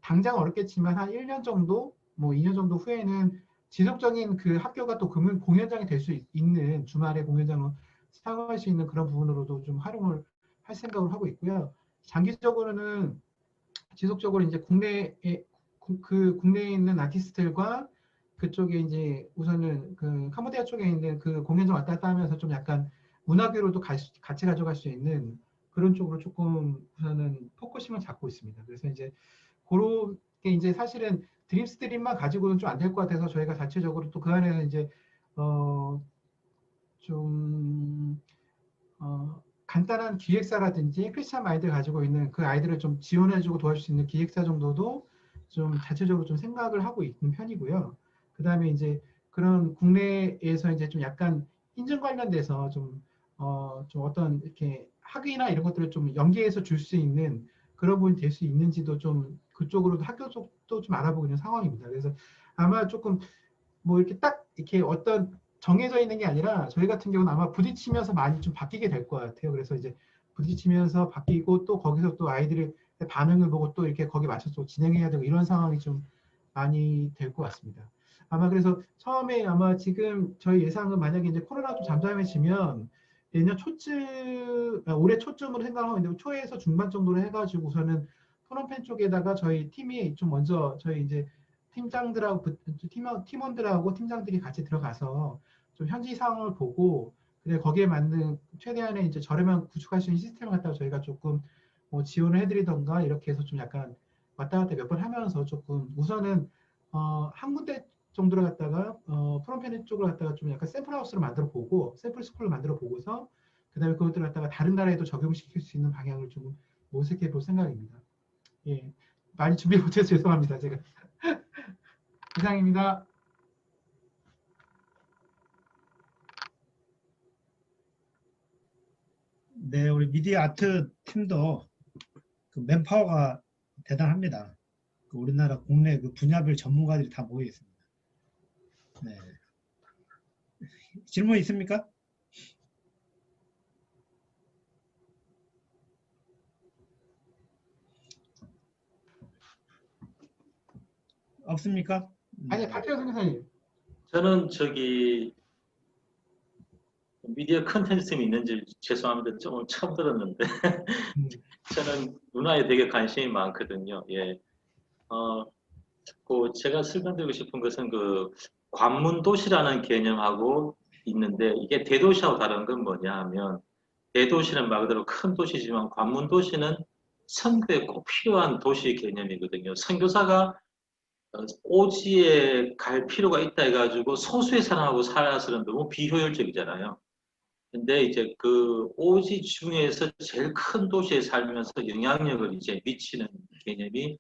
G: 당장 어렵겠지만 한 1년 정도, 뭐 2년 정도 후에는 지속적인 그 학교가 또 공연장이 될 수 있는, 주말에 공연장을 사용할 수 있는 그런 부분으로도 좀 활용을 할 생각을 하고 있고요. 장기적으로는 지속적으로 이제 국내에 있는 아티스트들과 그쪽에 이제 우선은 그 캄보디아 쪽에 있는 그 공연장 왔다 갔다 하면서 좀 약간 문화교로도 같이 가져갈 수 있는 그런 쪽으로 조금 우선은 포커싱을 잡고 있습니다. 그래서 이제 그렇게 이제 사실은 드림스트림만 가지고는 좀 안 될 것 같아서 저희가 자체적으로 또 그 안에서 이제 간단한 기획사라든지 크리스찬 마인드를 가지고 있는 그 아이들을 좀 지원해주고 도와줄 수 있는 기획사 정도도 좀 자체적으로 좀 생각을 하고 있는 편이고요. 그 다음에 이제 그런 국내에서 이제 좀 약간 인증 관련돼서 좀 어떤 이렇게 학위나 이런 것들을 좀 연계해서 줄 수 있는 그런 부분이 될 수 있는지도 좀 그쪽으로도 학교 쪽도 좀 알아보고 있는 상황입니다. 그래서 아마 조금 뭐 이렇게 딱 이렇게 어떤 정해져 있는 게 아니라 저희 같은 경우는 아마 부딪히면서 많이 좀 바뀌게 될 것 같아요. 그래서 이제 부딪히면서 바뀌고 또 거기서 또 아이들의 반응을 보고 또 이렇게 거기에 맞춰서 진행해야 되고 이런 상황이 좀 많이 될 것 같습니다. 아마 그래서 처음에 아마 지금 저희 예상은 만약에 이제 코로나가 좀 잠잠해지면 내년 올해 초쯤으로 생각하고 있는데 초에서 중반 정도로 해가지고 우선은 프롬펜 쪽에다가 저희 팀이 좀 먼저 저희 이제 팀장들하고 팀원들하고 팀장들이 같이 들어가서 좀 현지 상황을 보고 거기에 맞는 최대한의 이제 저렴한 구축할 수 있는 시스템을 갖다가 저희가 조금 뭐 지원을 해드리던가 이렇게 해서 좀 약간 왔다 갔다 몇 번 하면서 조금 우선은 한 군데 정도를 갖다가 프롬펜 쪽을 갖다가 좀 약간 샘플 하우스를 만들어 보고 샘플 스쿨을 만들어 보고서 그다음에 그것들을 갖다가 다른 나라에도 적용시킬 수 있는 방향을 좀 모색해 볼 생각입니다. 예, 많이 준비 못해서 죄송합니다. 제가 이상입니다.
B: 네, 우리 미디어 아트 팀도 그 맨파워가 대단합니다. 그 우리나라 국내 그 분야별 전문가들이 다 모여 있습니다. 네. 질문 있습니까? 없습니까?
G: 아니, 박태호 선생님.
C: 저는 미디어 컨텐츠팀이 있는지 죄송합니다. 좀 처음 들었는데 저는 문화에 되게 관심이 많거든요. 예. 제가 설명드리고 싶은 것은 그 관문도시라는 개념하고 있는데 이게 대도시하고 다른 건 뭐냐 하면 대도시는 말 그대로 큰 도시지만 관문도시는 선교에 꼭 필요한 도시 개념이거든요. 선교사가 오지에 갈 필요가 있다 해가지고 소수의 사람하고 살아서는 너무 비효율적이잖아요. 근데 이제 그 오지 중에서 제일 큰 도시에 살면서 영향력을 이제 미치는 개념이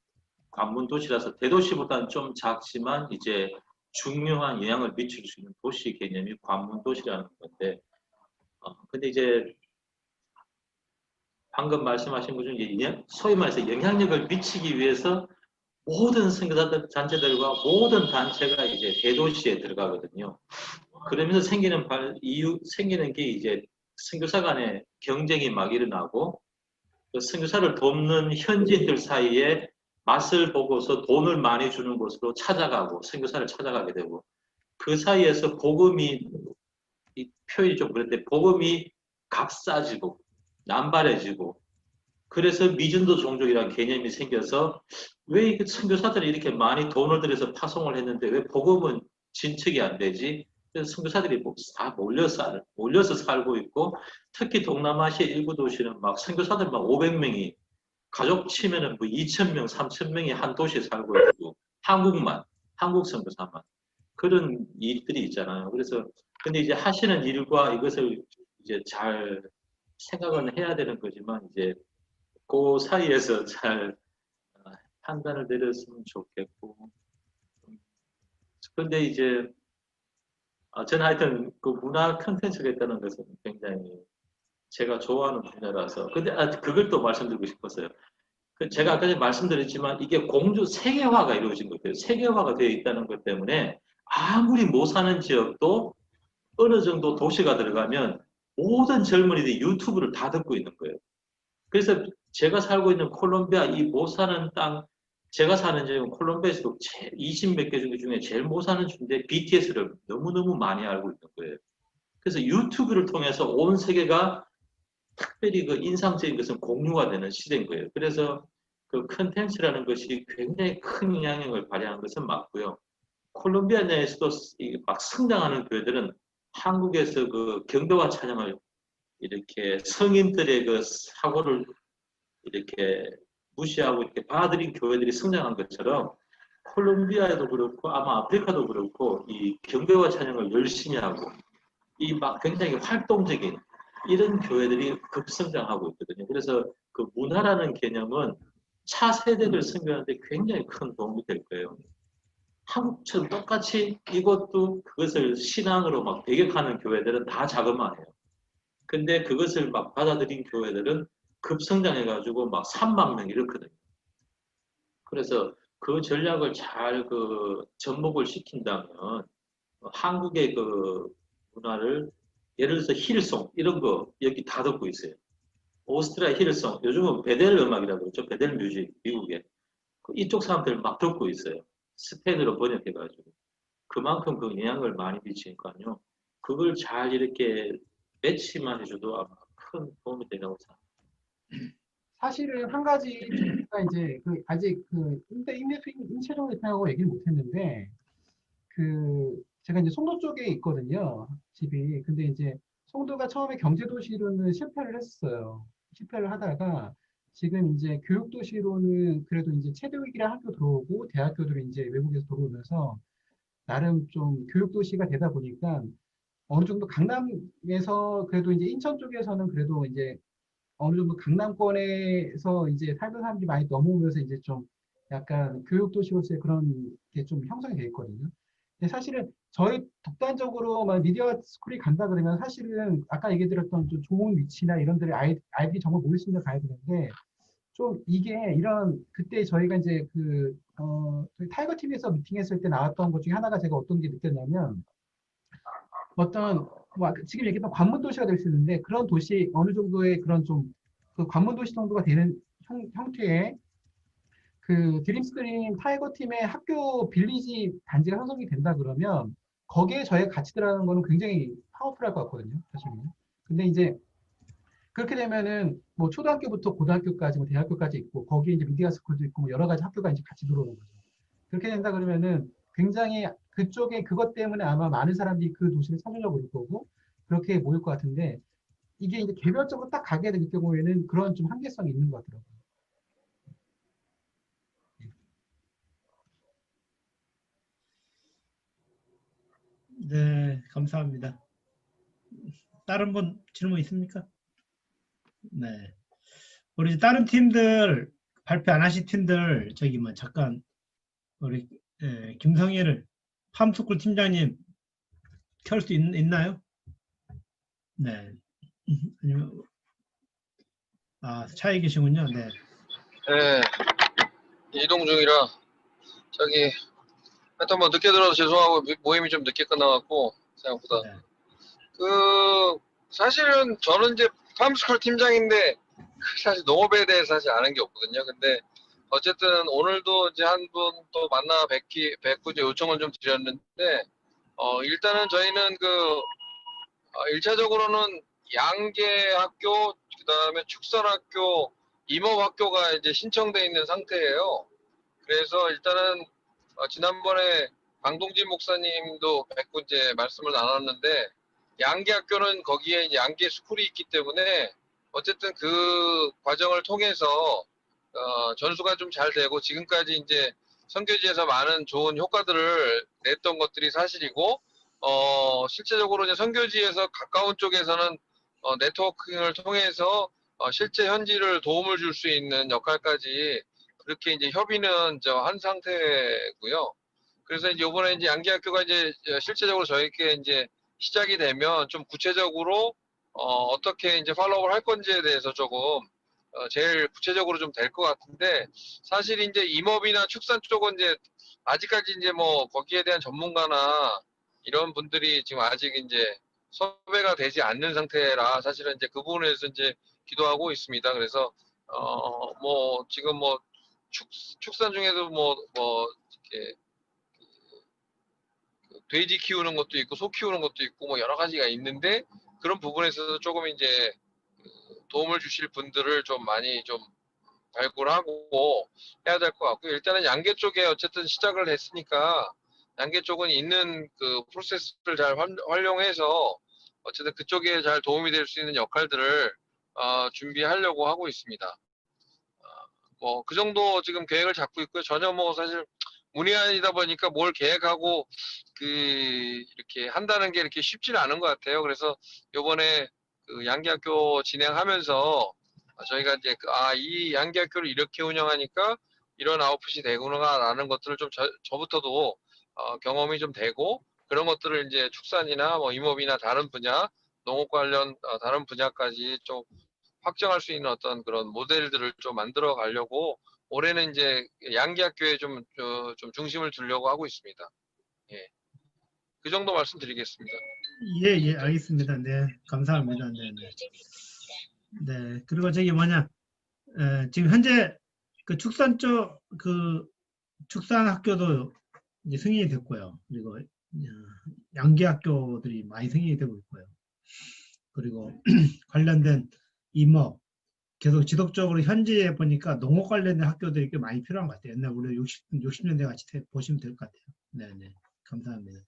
C: 관문도시라서 대도시보다는 좀 작지만 이제 중요한 영향을 미칠 수 있는 도시 개념이 관문도시라는 건데, 근데 이제 방금 말씀하신 것 중에 소위 말해서 영향력을 미치기 위해서 모든 선교사 단체들과 모든 단체가 이제 대도시에 들어가거든요. 그러면서 생기는 게 이제 선교사 간의 경쟁이 막 일어나고 그 선교사를 돕는 현지인들 사이에 맛을 보고서 돈을 많이 주는 곳으로 찾아가고 선교사를 찾아가게 되고 그 사이에서 복음이 이 표현이 좀 그런데 복음이 값싸지고 남발해지고 그래서 미전도 종족이라는 개념이 생겨서 왜 선교사들이 이렇게 많이 돈을 들여서 파송을 했는데 왜 복음은 진척이 안 되지? 그래서 선교사들이 다 몰려서 살고 있고 특히 동남아시아 일부 도시는 막 선교사들 막 500명이 가족 치면은 뭐 2,000명, 3,000명이 한 도시에 살고 있고 한국 선교사만 그런 일들이 있잖아요. 그래서 근데 이제 하시는 일과 이것을 이제 잘 생각은 해야 되는 거지만 이제 그 사이에서 잘 판단을 내렸으면 좋겠고. 그런데 이제 저는 하여튼 그 문화 컨텐츠가 있다는 것은 굉장히 제가 좋아하는 분야라서. 근데 그걸 또 말씀드리고 싶었어요. 제가 아까 전에 말씀드렸지만 이게 세계화가 이루어진 것 같아요. 세계화가 되어 있다는 것 때문에 아무리 못 사는 지역도 어느 정도 도시가 들어가면 모든 젊은이들이 유튜브를 다 듣고 있는 거예요. 그래서 제가 살고 있는 콜롬비아 이 못 사는 땅, 제가 사는 지역은 콜롬비아에서도 20몇 개 중에 제일 못 사는 주인데 BTS를 너무너무 많이 알고 있는 거예요. 그래서 유튜브를 통해서 온 세계가 특별히 그 인상적인 것은 공유가 되는 시대인 거예요. 그래서 그 컨텐츠라는 것이 굉장히 큰 영향력을 발휘하는 것은 맞고요. 콜롬비아 내에서도 막 성장하는 교회들은 한국에서 그 경배와 찬양을 이렇게 성인들의 그 사고를 이렇게 무시하고 이렇게 받아들인 교회들이 성장한 것처럼 콜롬비아에도 그렇고 아마 아프리카도 그렇고 이 경배와 찬양을 열심히 하고 이 막 굉장히 활동적인 이런 교회들이 급성장하고 있거든요. 그래서 그 문화라는 개념은 차세대를 선교하는데 굉장히 큰 도움이 될 거예요. 한국처럼 똑같이 이것도 그것을 신앙으로 막 배격하는 교회들은 다 자그마해요. 근데 그것을 막 받아들인 교회들은 급성장해가지고 막 3만 명 이렇거든요. 그래서 그 전략을 잘 접목을 시킨다면 한국의 그 문화를 예를 들어서 힐송 이런 거 여기 다 듣고 있어요. 오스트리아 힐송 요즘은 베델 음악이라고 그러죠. 베델 뮤직 미국에 이쪽 사람들 막 듣고 있어요. 스페인어로 번역해가지고 그만큼 그 영향을 많이 미치니까요. 그걸 잘 이렇게 매치만 해줘도 아마 큰 도움이 되라고 생각합니다.
G: 사실은 한 가지 제가 이제 아직 임채정 대표하고 얘기를 못했는데 제가 이제 송도 쪽에 있거든요, 집이. 근데 이제 송도가 처음에 경제도시로는 실패를 했어요. 실패를 하다가 지금 이제 교육도시로는 그래도 이제 체대위기라 학교 들어오고 대학교들이 이제 외국에서 들어오면서 나름 좀 교육도시가 되다 보니까 어느 정도 강남에서 그래도 이제 인천 쪽에서는 그래도 이제 어느 정도 강남권에서 이제 살던 사람들이 많이 넘어오면서 이제 좀 약간 교육도시로서의 그런 게 좀 형성이 되어 있거든요. 근데 사실은 저희 독단적으로만 미디어 스쿨이 간다 그러면 사실은 아까 얘기 드렸던 좀 좋은 위치나 이런 데를 아이들이 정말 모일 수 있는 데 가야 되는데 좀 이게 그때 저희가 이제 저희 타이거 TV에서 미팅했을 때 나왔던 것 중에 하나가 제가 어떤 게 느꼈냐면 지금 얘기했던 관문 도시가 될 수 있는데 그런 도시 어느 정도의 그런 좀 그 관문 도시 정도가 되는 형태의 그 드림스트림 타이거 팀의 학교 빌리지 단지가 형성이 된다 그러면 거기에 저희가 같이 들어가는 거는 굉장히 파워풀할 것 같거든요, 사실은. 근데 이제 그렇게 되면은 뭐 초등학교부터 고등학교까지 뭐 대학교까지 있고 거기에 이제 미디어 스쿨도 있고 뭐 여러 가지 학교가 이제 같이 들어오는 거죠. 그렇게 된다 그러면은 굉장히 그쪽에 그것 때문에 아마 많은 사람들이 그 도시를 찾으려고 올 거고 그렇게 모일 것 같은데 이게 이제 개별적으로 딱 가게 될 경우에는 그런 좀 한계성이 있는 것 같더라고요.
B: 네, 감사합니다. 다른 분 질문 있습니까? 네. 우리 다른 팀들 발표 안 하신 팀들 저기 뭐 잠깐 우리 김성예를 팜스쿨 팀장님 켤 수 있나요? 네. 아니면 차에 계시군요. 네.
H: 네. 이동 중이라 저기 하여튼 뭐 늦게 들어서 죄송하고 모임이 좀 늦게 끝나갖고 생각보다.
B: 네.
H: 사실은 저는 이제 팜스쿨 팀장인데 사실 농업에 대해서 사실 아는 게 없거든요. 근데 어쨌든 오늘도 이제 한 분 또 만나 뵙고 이제 요청을 좀 드렸는데 일단은 저희는 1차적으로는 양계학교, 그다음에 축산학교, 임업학교가 이제 신청돼 있는 상태예요. 그래서 일단은 지난번에 강동진 목사님도 뵙고 이제 말씀을 나눴는데 양계학교는 거기에 이제 양계 스쿨이 있기 때문에 어쨌든 그 과정을 통해서 전수가 좀 잘 되고 지금까지 이제 선교지에서 많은 좋은 효과들을 냈던 것들이 사실이고 실제적으로 이제 선교지에서 가까운 쪽에서는 네트워킹을 통해서 실제 현지를 도움을 줄 수 있는 역할까지 그렇게 이제 협의는 한 상태고요. 그래서 이제 이번에 이제 양계학교가 이제 실제적으로 저희께 이제 시작이 되면 좀 구체적으로 어떻게 이제 팔로우를 할 건지에 대해서 조금 제일 구체적으로 좀 될 것 같은데 사실 이제 임업이나 축산 쪽은 이제 아직까지 이제 뭐 거기에 대한 전문가나 이런 분들이 지금 아직 이제 섭외가 되지 않는 상태라 사실은 이제 그 부분에서 이제 기도하고 있습니다. 그래서 뭐 지금 뭐 축산 중에도 뭐 이렇게 돼지 키우는 것도 있고 소 키우는 것도 있고 뭐 여러 가지가 있는데 그런 부분에서도 조금 이제 도움을 주실 분들을 좀 많이 좀 발굴하고 해야 될 것 같고요. 일단은 양계 쪽에 어쨌든 시작을 했으니까 양계 쪽은 있는 그 프로세스를 잘 활용해서 어쨌든 그쪽에 잘 도움이 될 수 있는 역할들을 준비하려고 하고 있습니다. 뭐 그 정도 지금 계획을 잡고 있고요. 전혀 뭐 사실 문의안이다 보니까 뭘 계획하고 이렇게 한다는 게 이렇게 쉽지는 않은 것 같아요. 그래서 요번에 그 양계학교 진행하면서 저희가 이제 이 양계학교를 이렇게 운영하니까 이런 아웃풋이 되구나라는 것들을 좀 저부터도 경험이 좀 되고 그런 것들을 이제 축산이나 뭐 임업이나 다른 분야, 농업 관련 다른 분야까지 좀 확정할 수 있는 어떤 그런 모델들을 좀 만들어 가려고 올해는 이제 양계학교에 좀 중심을 두려고 하고 있습니다. 예. 그 정도 말씀드리겠습니다.
B: 예, 예, 알겠습니다. 네, 감사합니다. 네, 네. 네, 그리고 저기 뭐냐, 지금 현재 그 축산 쪽, 그 축산 학교도 이제 승인이 됐고요. 그리고 양계 학교들이 많이 승인이 되고 있고요. 그리고 관련된 임업, 계속 지속적으로 현지에 보니까 농업 관련된 학교들이 꽤 많이 필요한 것 같아요. 옛날 우리 60년대 같이 보시면 될 것 같아요. 네, 네. 감사합니다.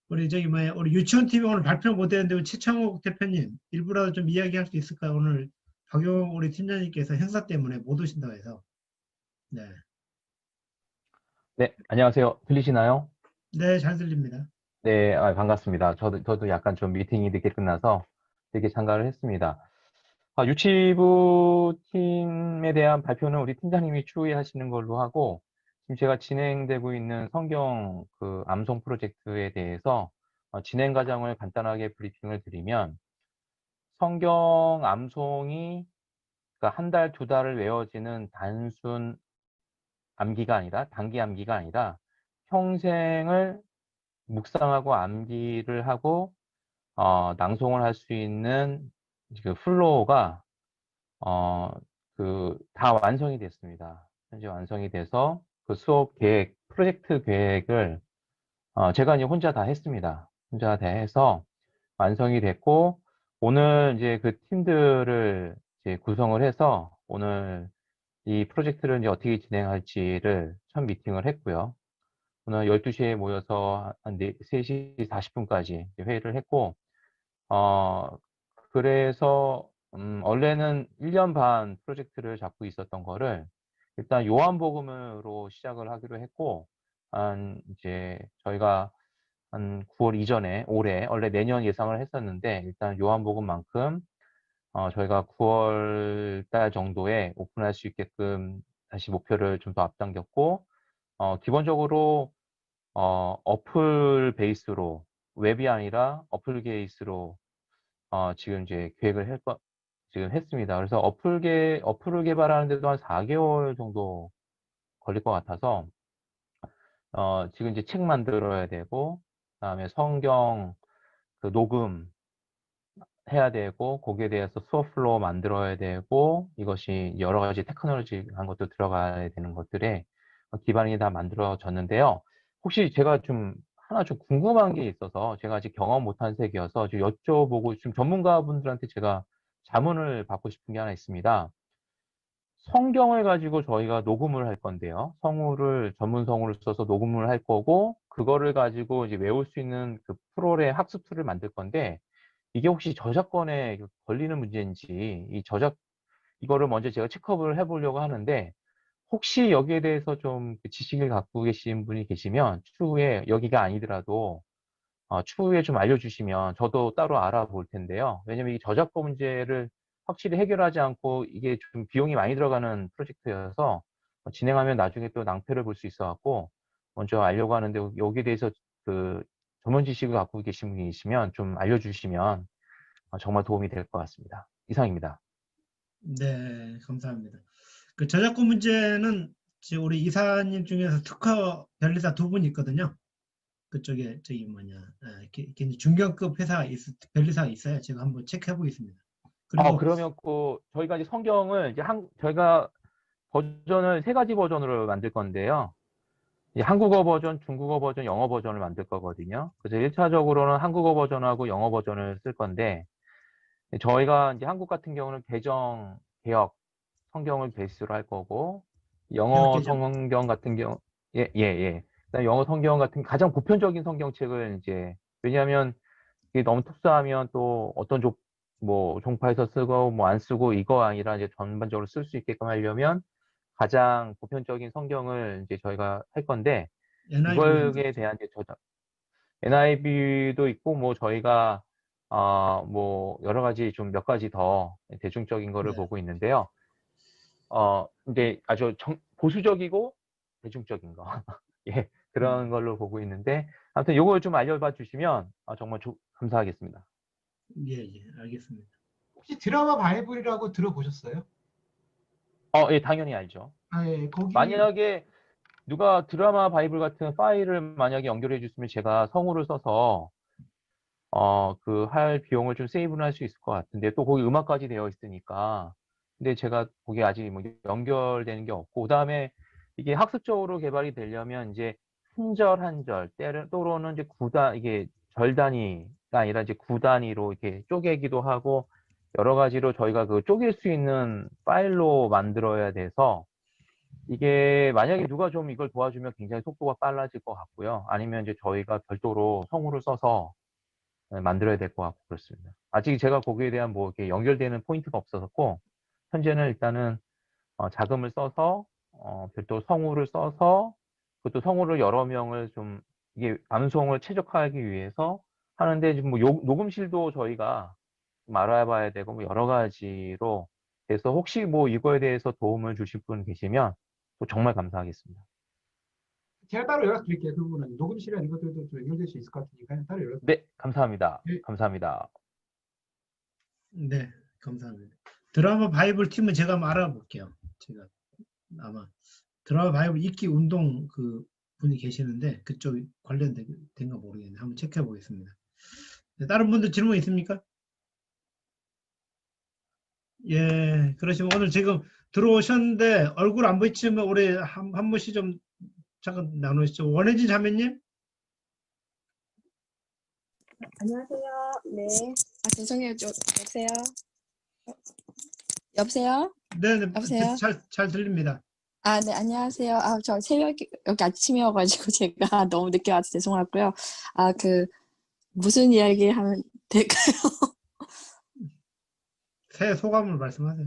B: 우리 저기 뭐야, 우리 유치원 TV 오늘 발표 못했는데 우리 최창욱 대표님 일부라도 좀 이야기할 수 있을까요? 오늘 박용 우리 팀장님께서 행사 때문에 못 오신다고 해서. 네,
I: 네, 안녕하세요. 들리시나요?
B: 네, 잘 들립니다.
I: 네, 반갑습니다. 저도 약간 좀 미팅이 늦게 끝나서 늦게 참가를 했습니다. 유치부 팀에 대한 발표는 우리 팀장님이 추이하시는 걸로 하고, 지금 제가 진행되고 있는 성경 그 암송 프로젝트에 대해서 진행 과정을 간단하게 브리핑을 드리면, 성경 암송이 그러니까 한 달, 두 달을 외워지는 단순 암기가 아니라, 단기 암기가 아니라 평생을 묵상하고 암기를 하고 낭송을 할 수 있는 그 플로우가 다 완성이 됐습니다. 현재 완성이 돼서 그 수업 계획, 프로젝트 계획을 제가 이제 혼자 다 했습니다. 혼자 다 해서 완성이 됐고 오늘 이제 그 팀들을 이제 구성을 해서 오늘 이 프로젝트를 이제 어떻게 진행할지를 첫 미팅을 했고요. 오늘 12시에 모여서 한 3시 40분까지 회의를 했고, 그래서, 원래는 1년 반 프로젝트를 잡고 있었던 거를 일단 요한복음으로 시작을 하기로 했고, 이제 저희가 한 9월 이전에 올해, 원래 내년 예상을 했었는데, 일단 요한복음만큼, 저희가 9월 달 정도에 오픈할 수 있게끔 다시 목표를 좀 더 앞당겼고, 기본적으로 어플 베이스로 웹이 아니라 어플 베이스로 지금 이제 계획을 지금 했습니다. 그래서 어플을 개발하는데도 한 4개월 정도 걸릴 것 같아서 지금 이제 책 만들어야 되고 그다음에 성경 그 녹음 해야 되고 거기에 대해서 수업 플로우 만들어야 되고 이것이 여러 가지 테크놀로지한 것도 들어가야 되는 것들에 기반이 다 만들어졌는데요. 혹시 제가 좀 하나 좀 궁금한 게 있어서 제가 아직 경험 못한 세계여서 좀 여쭤보고 좀 전문가분들한테 제가 자문을 받고 싶은 게 하나 있습니다. 성경을 가지고 저희가 녹음을 할 건데요. 성우를 전문 성우를 써서 녹음을 할 거고 그거를 가지고 이제 외울 수 있는 그 프로그램 학습 툴을 만들 건데 이게 혹시 저작권에 걸리는 문제인지 이거를 먼저 제가 체크업을 해보려고 하는데 혹시 여기에 대해서 좀 지식을 갖고 계신 분이 계시면 추후에 여기가 아니더라도 추후에 좀 알려주시면 저도 따로 알아볼 텐데요. 왜냐면 이 저작권 문제를 확실히 해결하지 않고 이게 좀 비용이 많이 들어가는 프로젝트여서 진행하면 나중에 또 낭패를 볼 수 있어 갖고 먼저 알려고 하는데 여기에 대해서 그 전문 지식을 갖고 계신 분이 계시면 좀 알려주시면 정말 도움이 될 것 같습니다. 이상입니다.
B: 네, 감사합니다. 그 저작권 문제는 지금 우리 이사님 중에서 특허 변리사 두 분 있거든요. 그쪽에 중견급 변리사가 있어요. 제가 한번 체크해 보겠습니다. 그리고
I: 그러면 저희가 이제 성경을 이제 저희가 버전을 3가지 버전으로 만들 건데요. 이제 한국어 버전, 중국어 버전, 영어 버전을 만들 거거든요. 그래서 1차적으로는 한국어 버전하고 영어 버전을 쓸 건데 저희가 이제 한국 같은 경우는 개역 성경을 베이스로 할 거고 영어
B: 개정.
I: 성경 같은 경우 그다음에 영어 성경 같은 가장 보편적인 성경책을 이제 왜냐하면 이게 너무 특수하면 또 어떤 종파에서 쓰고 뭐 안 쓰고 이거 아니라 이제 전반적으로 쓸 수 있게끔 하려면 가장 보편적인 성경을 이제 저희가 할 건데 이거에 대한 이제 NIV도 있고 뭐 저희가 뭐 여러 가지 좀 몇 가지 더 대중적인 거를
B: 네.
I: 보고 있는데요. 근데 아주 보수적이고 대중적인 거 예 그런 걸로 보고 있는데 아무튼 요걸 좀 알려봐 주시면 정말 감사하겠습니다.
B: 예, 알겠습니다.
G: 혹시 드라마 바이블이라고 들어보셨어요?
I: 예 당연히 알죠.
G: 예, 거기
I: 만약에 누가 드라마 바이블 같은 파일을 만약에 연결해 줬으면 제가 성우를 써서 할 비용을 좀 세이브를 할 수 있을 것 같은데 또 거기 음악까지 되어 있으니까 근데 제가 거기 아직 뭐 연결되는 게 없고 그다음에 이게 학습적으로 개발이 되려면 이제 한 절 한 절 때로는 이제 이게 절 단위가 아니라 이제 구 단위로 이렇게 쪼개기도 하고 여러 가지로 저희가 쪼갤 수 있는 파일로 만들어야 돼서 이게 만약에 누가 좀 이걸 도와주면 굉장히 속도가 빨라질 것 같고요. 아니면 이제 저희가 별도로 성우를 써서 만들어야 될 것 같고 그렇습니다. 아직 제가 거기에 대한 뭐 이렇게 연결되는 포인트가 없어서 현재는 일단은 자금을 써서 별도 성우를 써서 그것도 성우를 여러 명을 좀 이게 방송을 최적화하기 위해서 하는데 지금 뭐 녹음실도 저희가 좀 알아봐야 되고 뭐 여러 가지로 그래서 혹시 뭐 이거에 대해서 도움을 주실 분 계시면 또 정말 감사하겠습니다.
G: 제가 따로 연락드릴게요. 그 부분은 녹음실이나 이것들도 좀 연결될 수 있을 것 같으니까 따로 연락.
I: 네, 감사합니다.
G: 네.
I: 감사합니다.
B: 네, 감사합니다. 드라마 바이블 팀은 제가 한번 알아볼게요. 제가 아마 드라마 바이블 읽기 운동 그 분이 계시는데 그쪽 관련된가 모르겠네요. 한번 체크해 보겠습니다. 네, 다른 분들 질문 있습니까? 예, 그러시면 오늘 지금 들어오셨는데 얼굴 안 보이시면 우리 한 분씩 좀 잠깐 나누시죠. 원혜진 자매님.
J: 안녕하세요. 네. 죄송해요. 여보세요? 여보세요?
B: 네,
J: 여보세요?
B: 잘 들립니다.
J: 네, 안녕하세요. 저 여기 아침이어가지고 제가 너무 늦게 와서 죄송하고요. 무슨 이야기 하면 될까요?
B: 새해 소감을 말씀하세요.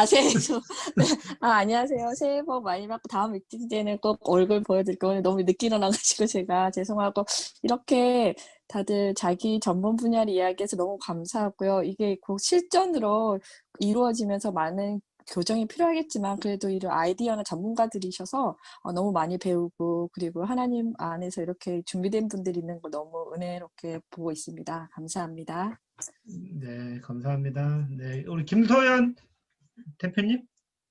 J: 새해 네. 안녕하세요. 새해 복 많이 받고 다음 미팅 때는 꼭 얼굴 보여드릴게요. 오늘 너무 늦게 일어나가지고 제가 죄송하고 이렇게 다들 자기 전문 분야를 이야기해서 너무 감사하고요. 이게 곧 실전으로 이루어지면서 많은 교정이 필요하겠지만 그래도 이런 아이디어나 전문가들이셔서 너무 많이 배우고 그리고 하나님 안에서 이렇게 준비된 분들이 있는 거 너무 은혜롭게 보고 있습니다. 감사합니다.
B: 네, 감사합니다. 네, 우리 김소연 대표님?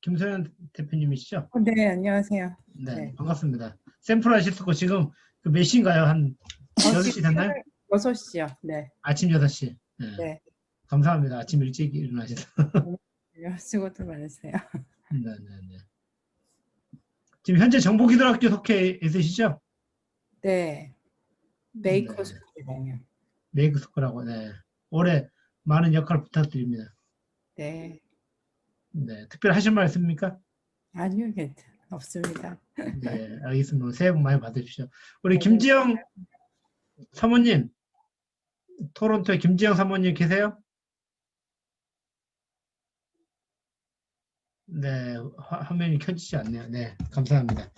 B: 김소연 대표님이시죠?
K: 네, 안녕하세요.
B: 네,
K: 네.
B: 반갑습니다. 샌프란시스코 지금 몇 시인가요? 한 8시 됐나요?
K: 6시요. 네.
B: 아침 6시. 네.
K: 네.
B: 감사합니다. 아침 일찍 일어나셔서.
K: 수고들 많으세요.
B: 네네네. 지금 현재 정보기술학교 속해 있으시죠?
K: 네. 메이커
B: 네.
K: 스쿨이요.
B: 메이크스쿨하고, 네. 올해 많은 역할 부탁드립니다.
K: 네.
B: 네. 특별히 하실 말 있습니까?
K: 아니요, 없습니다.
B: 네, 알겠습니다. 새해 복 많이 받으십시오. 우리
K: 네.
B: 김지영 사모님, 토론토에 김지영 사모님 계세요? 네, 화면이 켜지지 않네요. 네, 감사합니다.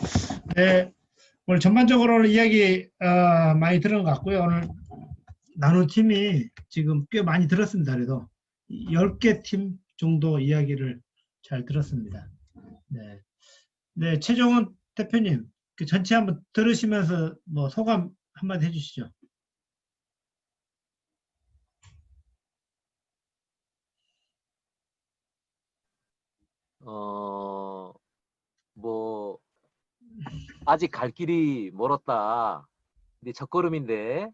B: 네, 오늘 전반적으로 이야기 많이 들은 것 같고요. 오늘 나눈 팀이 지금 꽤 많이 들었습니다. 그래도 10개 팀 정도 이야기를 잘 들었습니다. 네, 네, 최종원 대표님, 그 전체 한번 들으시면서 뭐 소감 한마디 해주시죠.
L: 뭐 아직 갈 길이 멀었다. 근데 첫걸음인데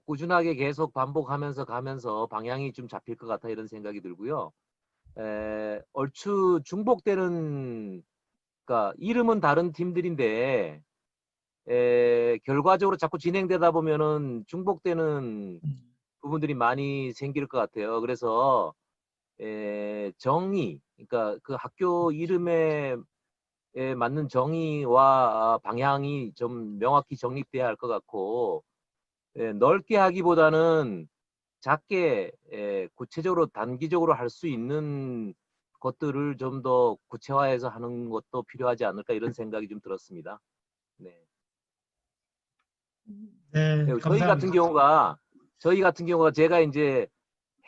L: 꾸준하게 계속 반복하면서 가면서 방향이 좀 잡힐 것 같아 이런 생각이 들고요. 얼추 중복되는, 그러니까 이름은 다른 팀들인데 결과적으로 자꾸 진행되다 보면은 중복되는 부분들이 많이 생길 것 같아요. 그래서 정의, 그러니까 그 학교 이름에 맞는 정의와 방향이 좀 명확히 정립돼야 할 것 같고, 넓게 하기보다는 작게 구체적으로 단기적으로 할 수 있는 것들을 좀 더 구체화해서 하는 것도 필요하지 않을까 이런 생각이 좀 들었습니다. 네.
B: 네,
L: 저희 같은 경우가 제가 이제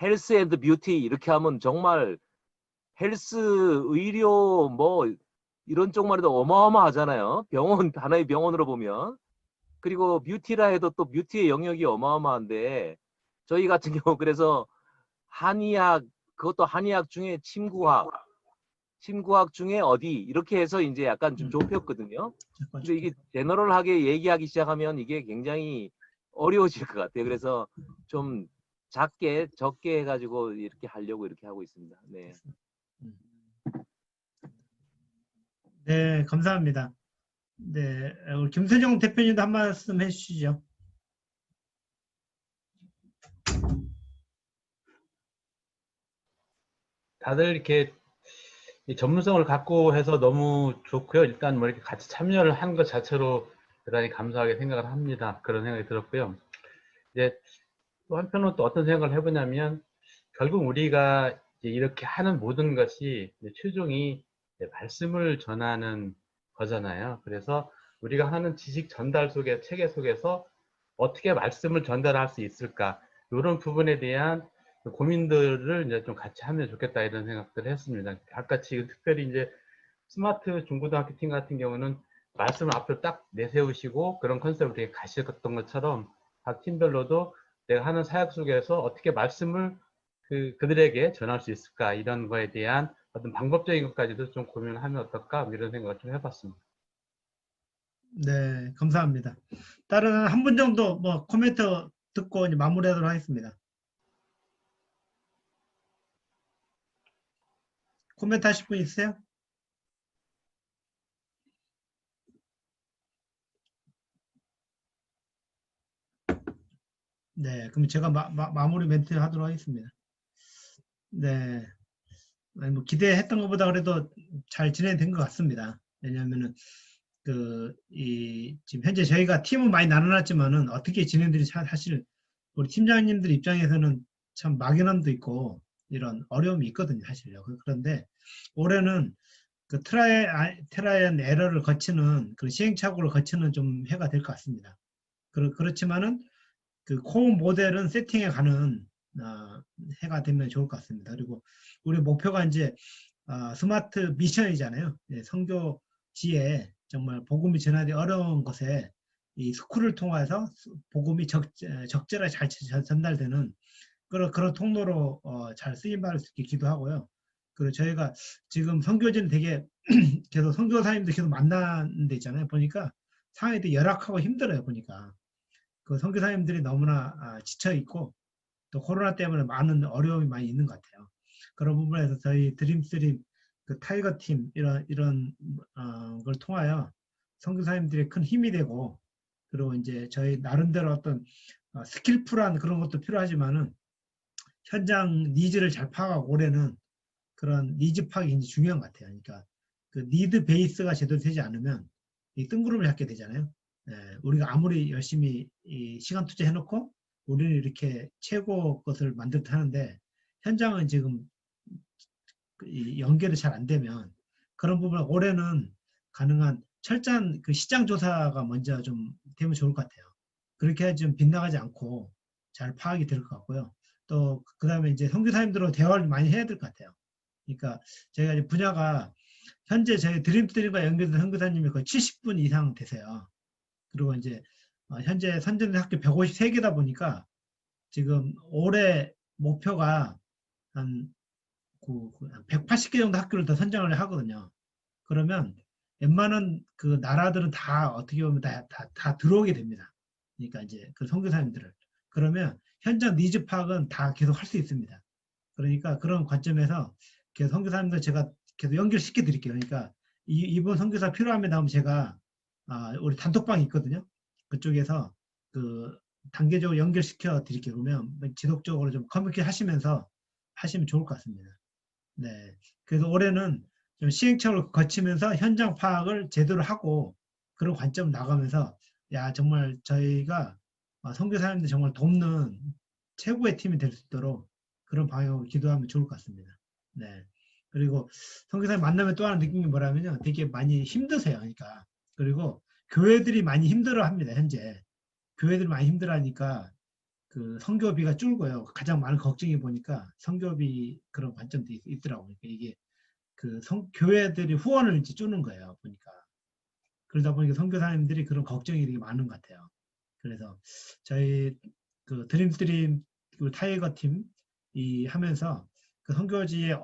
L: 헬스 앤드 뷰티 이렇게 하면 정말 헬스, 의료 뭐 이런 쪽만 해도 어마어마하잖아요. 병원, 하나의 병원으로 보면. 그리고 뷰티라 해도 또 뷰티의 영역이 어마어마한데 저희 같은 경우 그래서 한의학, 그것도 한의학 중에 침구학 중에 어디 이렇게 해서 이제 약간 좀 좁혔거든요. 근데 이게 제너럴하게 얘기하기 시작하면 이게 굉장히 어려워질 것 같아요. 그래서 좀 적게 해가지고 이렇게 하려고 이렇게 하고 있습니다. 네.
B: 네, 감사합니다. 네, 우리 김세정 대표님도 한 말씀 해주시죠.
M: 다들 이렇게 이 전문성을 갖고 해서 너무 좋고요. 일단 뭐 이렇게 같이 참여를 한 것 자체로 대단히 감사하게 생각을 합니다. 그런 생각이 들었고요. 이제 또 한편으로 또 어떤 생각을 해보냐면 결국 우리가 이제 이렇게 하는 모든 것이 이제 최종이 이제 말씀을 전하는 거잖아요. 그래서 우리가 하는 지식 전달 속에 체계 속에서 어떻게 말씀을 전달할 수 있을까 이런 부분에 대한 고민들을 이제 좀 같이 하면 좋겠다 이런 생각들을 했습니다. 아까 지금 특별히 이제 스마트 중고등학교 팀 같은 경우는 말씀을 앞으로 딱 내세우시고 그런 컨셉을 되게 가셨던 것처럼 각 팀별로도 내가 하는 사역 속에서 어떻게 말씀을 그들에게 전할 수 있을까 이런 거에 대한 어떤 방법적인 것까지도 좀 고민을 하면 어떨까 이런 생각을 좀 해봤습니다.
B: 네, 감사합니다. 다른 한 분 정도 뭐 코멘트 듣고 이제 마무리하도록 하겠습니다. 코멘트 하실 분 있으세요? 네, 그럼 제가 마무리 멘트 하도록 하겠습니다. 네, 아니 뭐 기대했던 것보다 그래도 잘 진행된 것 같습니다. 왜냐하면은 지금 현재 저희가 팀은 많이 나눠놨지만은 어떻게 진행들이 사실 우리 팀장님들 입장에서는 참 막연함도 있고 이런 어려움이 있거든요, 사실요. 그런데 올해는 그 트라이 앤 에러를 거치는 그 시행착오를 거치는 좀 해가 될 것 같습니다. 그렇지만은 그 코어 모델은 세팅해 가는 해가 되면 좋을 것 같습니다. 그리고 우리 목표가 이제 스마트 미션이잖아요. 네, 선교지에 정말 복음이 전하기 어려운 곳에 이 스쿨을 통해서 복음이 적절하게 잘 전달되는 그런 통로로 잘 쓰임받을 수 있게 기도하고요. 그리고 저희가 지금 선교지는 되게 계속 선교사님들 계속 만나는 데 있잖아요. 보니까 상황이 되게 열악하고 힘들어요. 보니까 그 선교사님들이 너무나 지쳐 있고 또 코로나 때문에 많은 어려움이 많이 있는 것 같아요. 그런 부분에서 저희 드림스트림 그 타이거 팀 이런 걸 통하여 선교사님들이 큰 힘이 되고, 그리고 이제 저희 나름대로 어떤 스킬풀한 그런 것도 필요하지만은 현장 니즈를 잘 파악하고, 올해는 그런 니즈 파악이 굉장히 중요한 것 같아요. 그러니까 그 니드 베이스가 제대로 되지 않으면 이 뜬구름을 잡게 되잖아요. 우리가 아무리 열심히 이 시간 투자해놓고 우리는 이렇게 최고 것을 만들듯 하는데 현장은 지금 이 연결이 잘 안 되면, 그런 부분을 올해는 가능한 철저한 그 시장 조사가 먼저 좀 되면 좋을 것 같아요. 그렇게 해야지 좀 빗나가지 않고 잘 파악이 될 것 같고요. 또 그다음에 이제 선교사님들하고 대화를 많이 해야 될 것 같아요. 그러니까 저희가 이제 분야가 현재 저희 드림스트림과 연결된 선교사님이 거의 70분 이상 되세요. 그리고 이제 현재 선정된 학교 153개다 보니까 지금 올해 목표가 한 180개 정도 학교를 더 선정을 하거든요. 그러면 웬만한 그 나라들은 다 어떻게 보면 다 들어오게 됩니다. 그러니까 이제 그 선교사님들을. 그러면 현장 니즈 파악은 다 계속 할 수 있습니다. 그러니까 그런 관점에서 계속 선교사님들 제가 계속 연결시켜 드릴게요. 그러니까 이번 선교사 필요하면 나오면 제가 우리 단톡방이 있거든요. 그쪽에서 그 단계적으로 연결시켜 드릴게요. 그러면 지속적으로 좀 커뮤니케이션 하시면서 하시면 좋을 것 같습니다. 네. 그래서 올해는 좀 시행착오를 거치면서 현장 파악을 제대로 하고 그런 관점 나가면서, 야, 정말 저희가 선교사님들 정말 돕는 최고의 팀이 될 수 있도록 그런 방향으로 기도하면 좋을 것 같습니다. 네. 그리고 선교사님 만나면 또 하나 느낀 게 뭐라면요, 되게 많이 힘드세요. 그러니까. 그리고 교회들이 많이 힘들어합니다. 현재 교회들이 많이 힘들어하니까 그 선교비가 줄고요. 가장 많은 걱정이 보니까 선교비 그런 관점도 있더라고요. 그러니까 이게 그 교회들이 후원을 이제 주는 거예요. 보니까. 그러다 보니까 선교사님들이 그런 걱정이 되게 많은 것 같아요. 그래서 저희 그 드림스트림 그 타이거 팀이 하면서 그 선교지에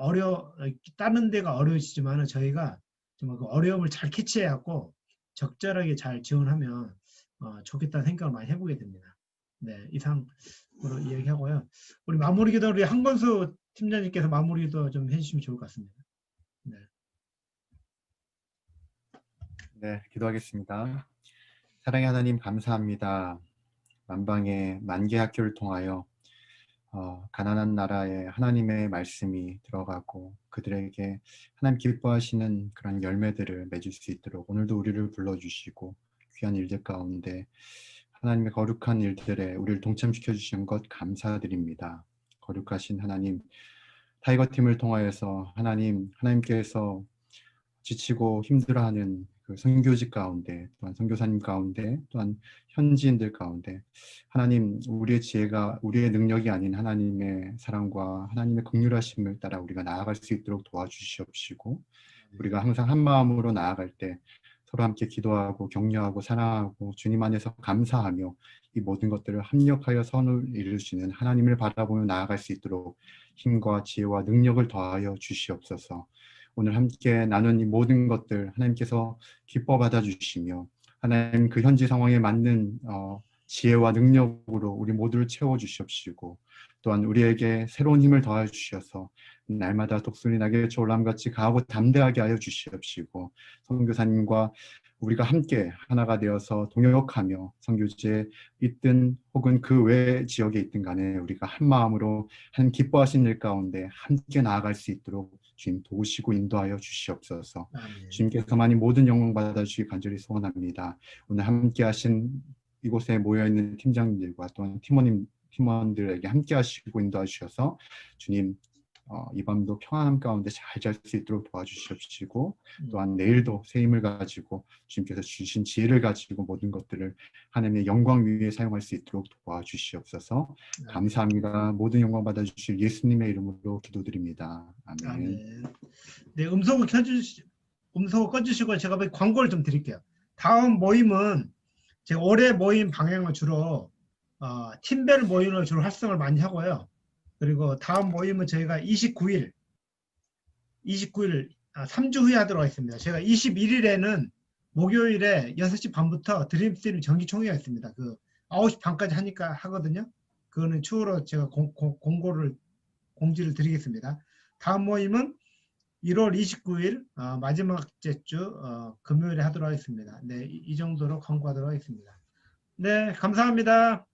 B: 다른 데가 어려우시지만은 저희가 정말 그 어려움을 잘 캐치해갖고 적절하게 잘 지원하면 좋겠다는 생각을 많이 해보게 됩니다. 네, 이상으로 이야기하고요. 우리 마무리 기도 우리 한건수 팀장님께서 마무리 기도 좀 해주시면 좋을 것 같습니다. 네.
D: 네, 기도하겠습니다. 사랑의 하나님 감사합니다. 만방의 만개 학교를 통하여 가난한 나라에 하나님의 말씀이 들어가고 그들에게 하나님 기뻐하시는 그런 열매들을 맺을 수 있도록 오늘도 우리를 불러주시고 귀한 일들 가운데 하나님의 거룩한 일들에 우리를 동참시켜 주신 것 감사드립니다. 거룩하신 하나님, 타이거팀을 통하여서 하나님께서 지치고 힘들어하는 그 선교직 가운데, 또한 선교사님 가운데, 또한 현지인들 가운데 하나님, 우리의 지혜가 우리의 능력이 아닌 하나님의 사랑과 하나님의 긍휼하심을 따라 우리가 나아갈 수 있도록 도와주시옵시고, 우리가 항상 한 마음으로 나아갈 때 서로 함께 기도하고 격려하고 사랑하고 주님 안에서 감사하며 이 모든 것들을 합력하여 선을 이루시는 하나님을 바라보며 나아갈 수 있도록 힘과 지혜와 능력을 더하여 주시옵소서. 오늘 함께 나눈 이 모든 것들 하나님께서 기뻐 받아주시며 하나님 그 현지 상황에 맞는 지혜와 능력으로 우리 모두를 채워주시옵시고, 또한 우리에게 새로운 힘을 더하여 주셔서 날마다 독수리 나게쳐 올라감같이 강하고 담대하게 하여 주시옵시고, 선교사님과 우리가 함께 하나가 되어서 동역하며 선교지에 있든 혹은 그 외 지역에 있든 간에 우리가 한 마음으로 한 기뻐하신 일 가운데 함께 나아갈 수 있도록 주님 도우시고 인도하여 주시옵소서.
B: 아멘.
D: 주님께서만이 모든 영광 받아주시기 간절히 소원합니다. 오늘 함께 하신 이곳에 모여있는 팀장님들과 또한 팀원들에게 함께 하시고 인도해 주셔서 주님 이 밤도 평안함 가운데 잘 잘 수 있도록 도와주시옵시고, 또한 내일도 새 힘을 가지고 주님께서 주신 지혜를 가지고 모든 것들을 하나님의 영광 위에 사용할 수 있도록 도와주시옵소서. 감사합니다. 모든 영광 받아주실 예수님의 이름으로 기도드립니다. 아멘.
B: 아멘. 네, 음성을 꺼주시고 제가 광고를 좀 드릴게요. 다음 모임은 제가 올해 모임 방향을 주로 팀별 모임을 주로 활성을 많이 하고요. 그리고 다음 모임은 저희가 29일 3주 후에 하도록 하겠습니다. 제가 21일에는 목요일에 6시 반부터 드림스트림 정기총회가 있습니다. 그 9시 반까지 하니까 하거든요. 그거는 추후로 제가 공지를 드리겠습니다. 다음 모임은 1월 29일 마지막째 주 금요일에 하도록 하겠습니다. 네, 이 정도로 광고하도록 하겠습니다. 네, 감사합니다.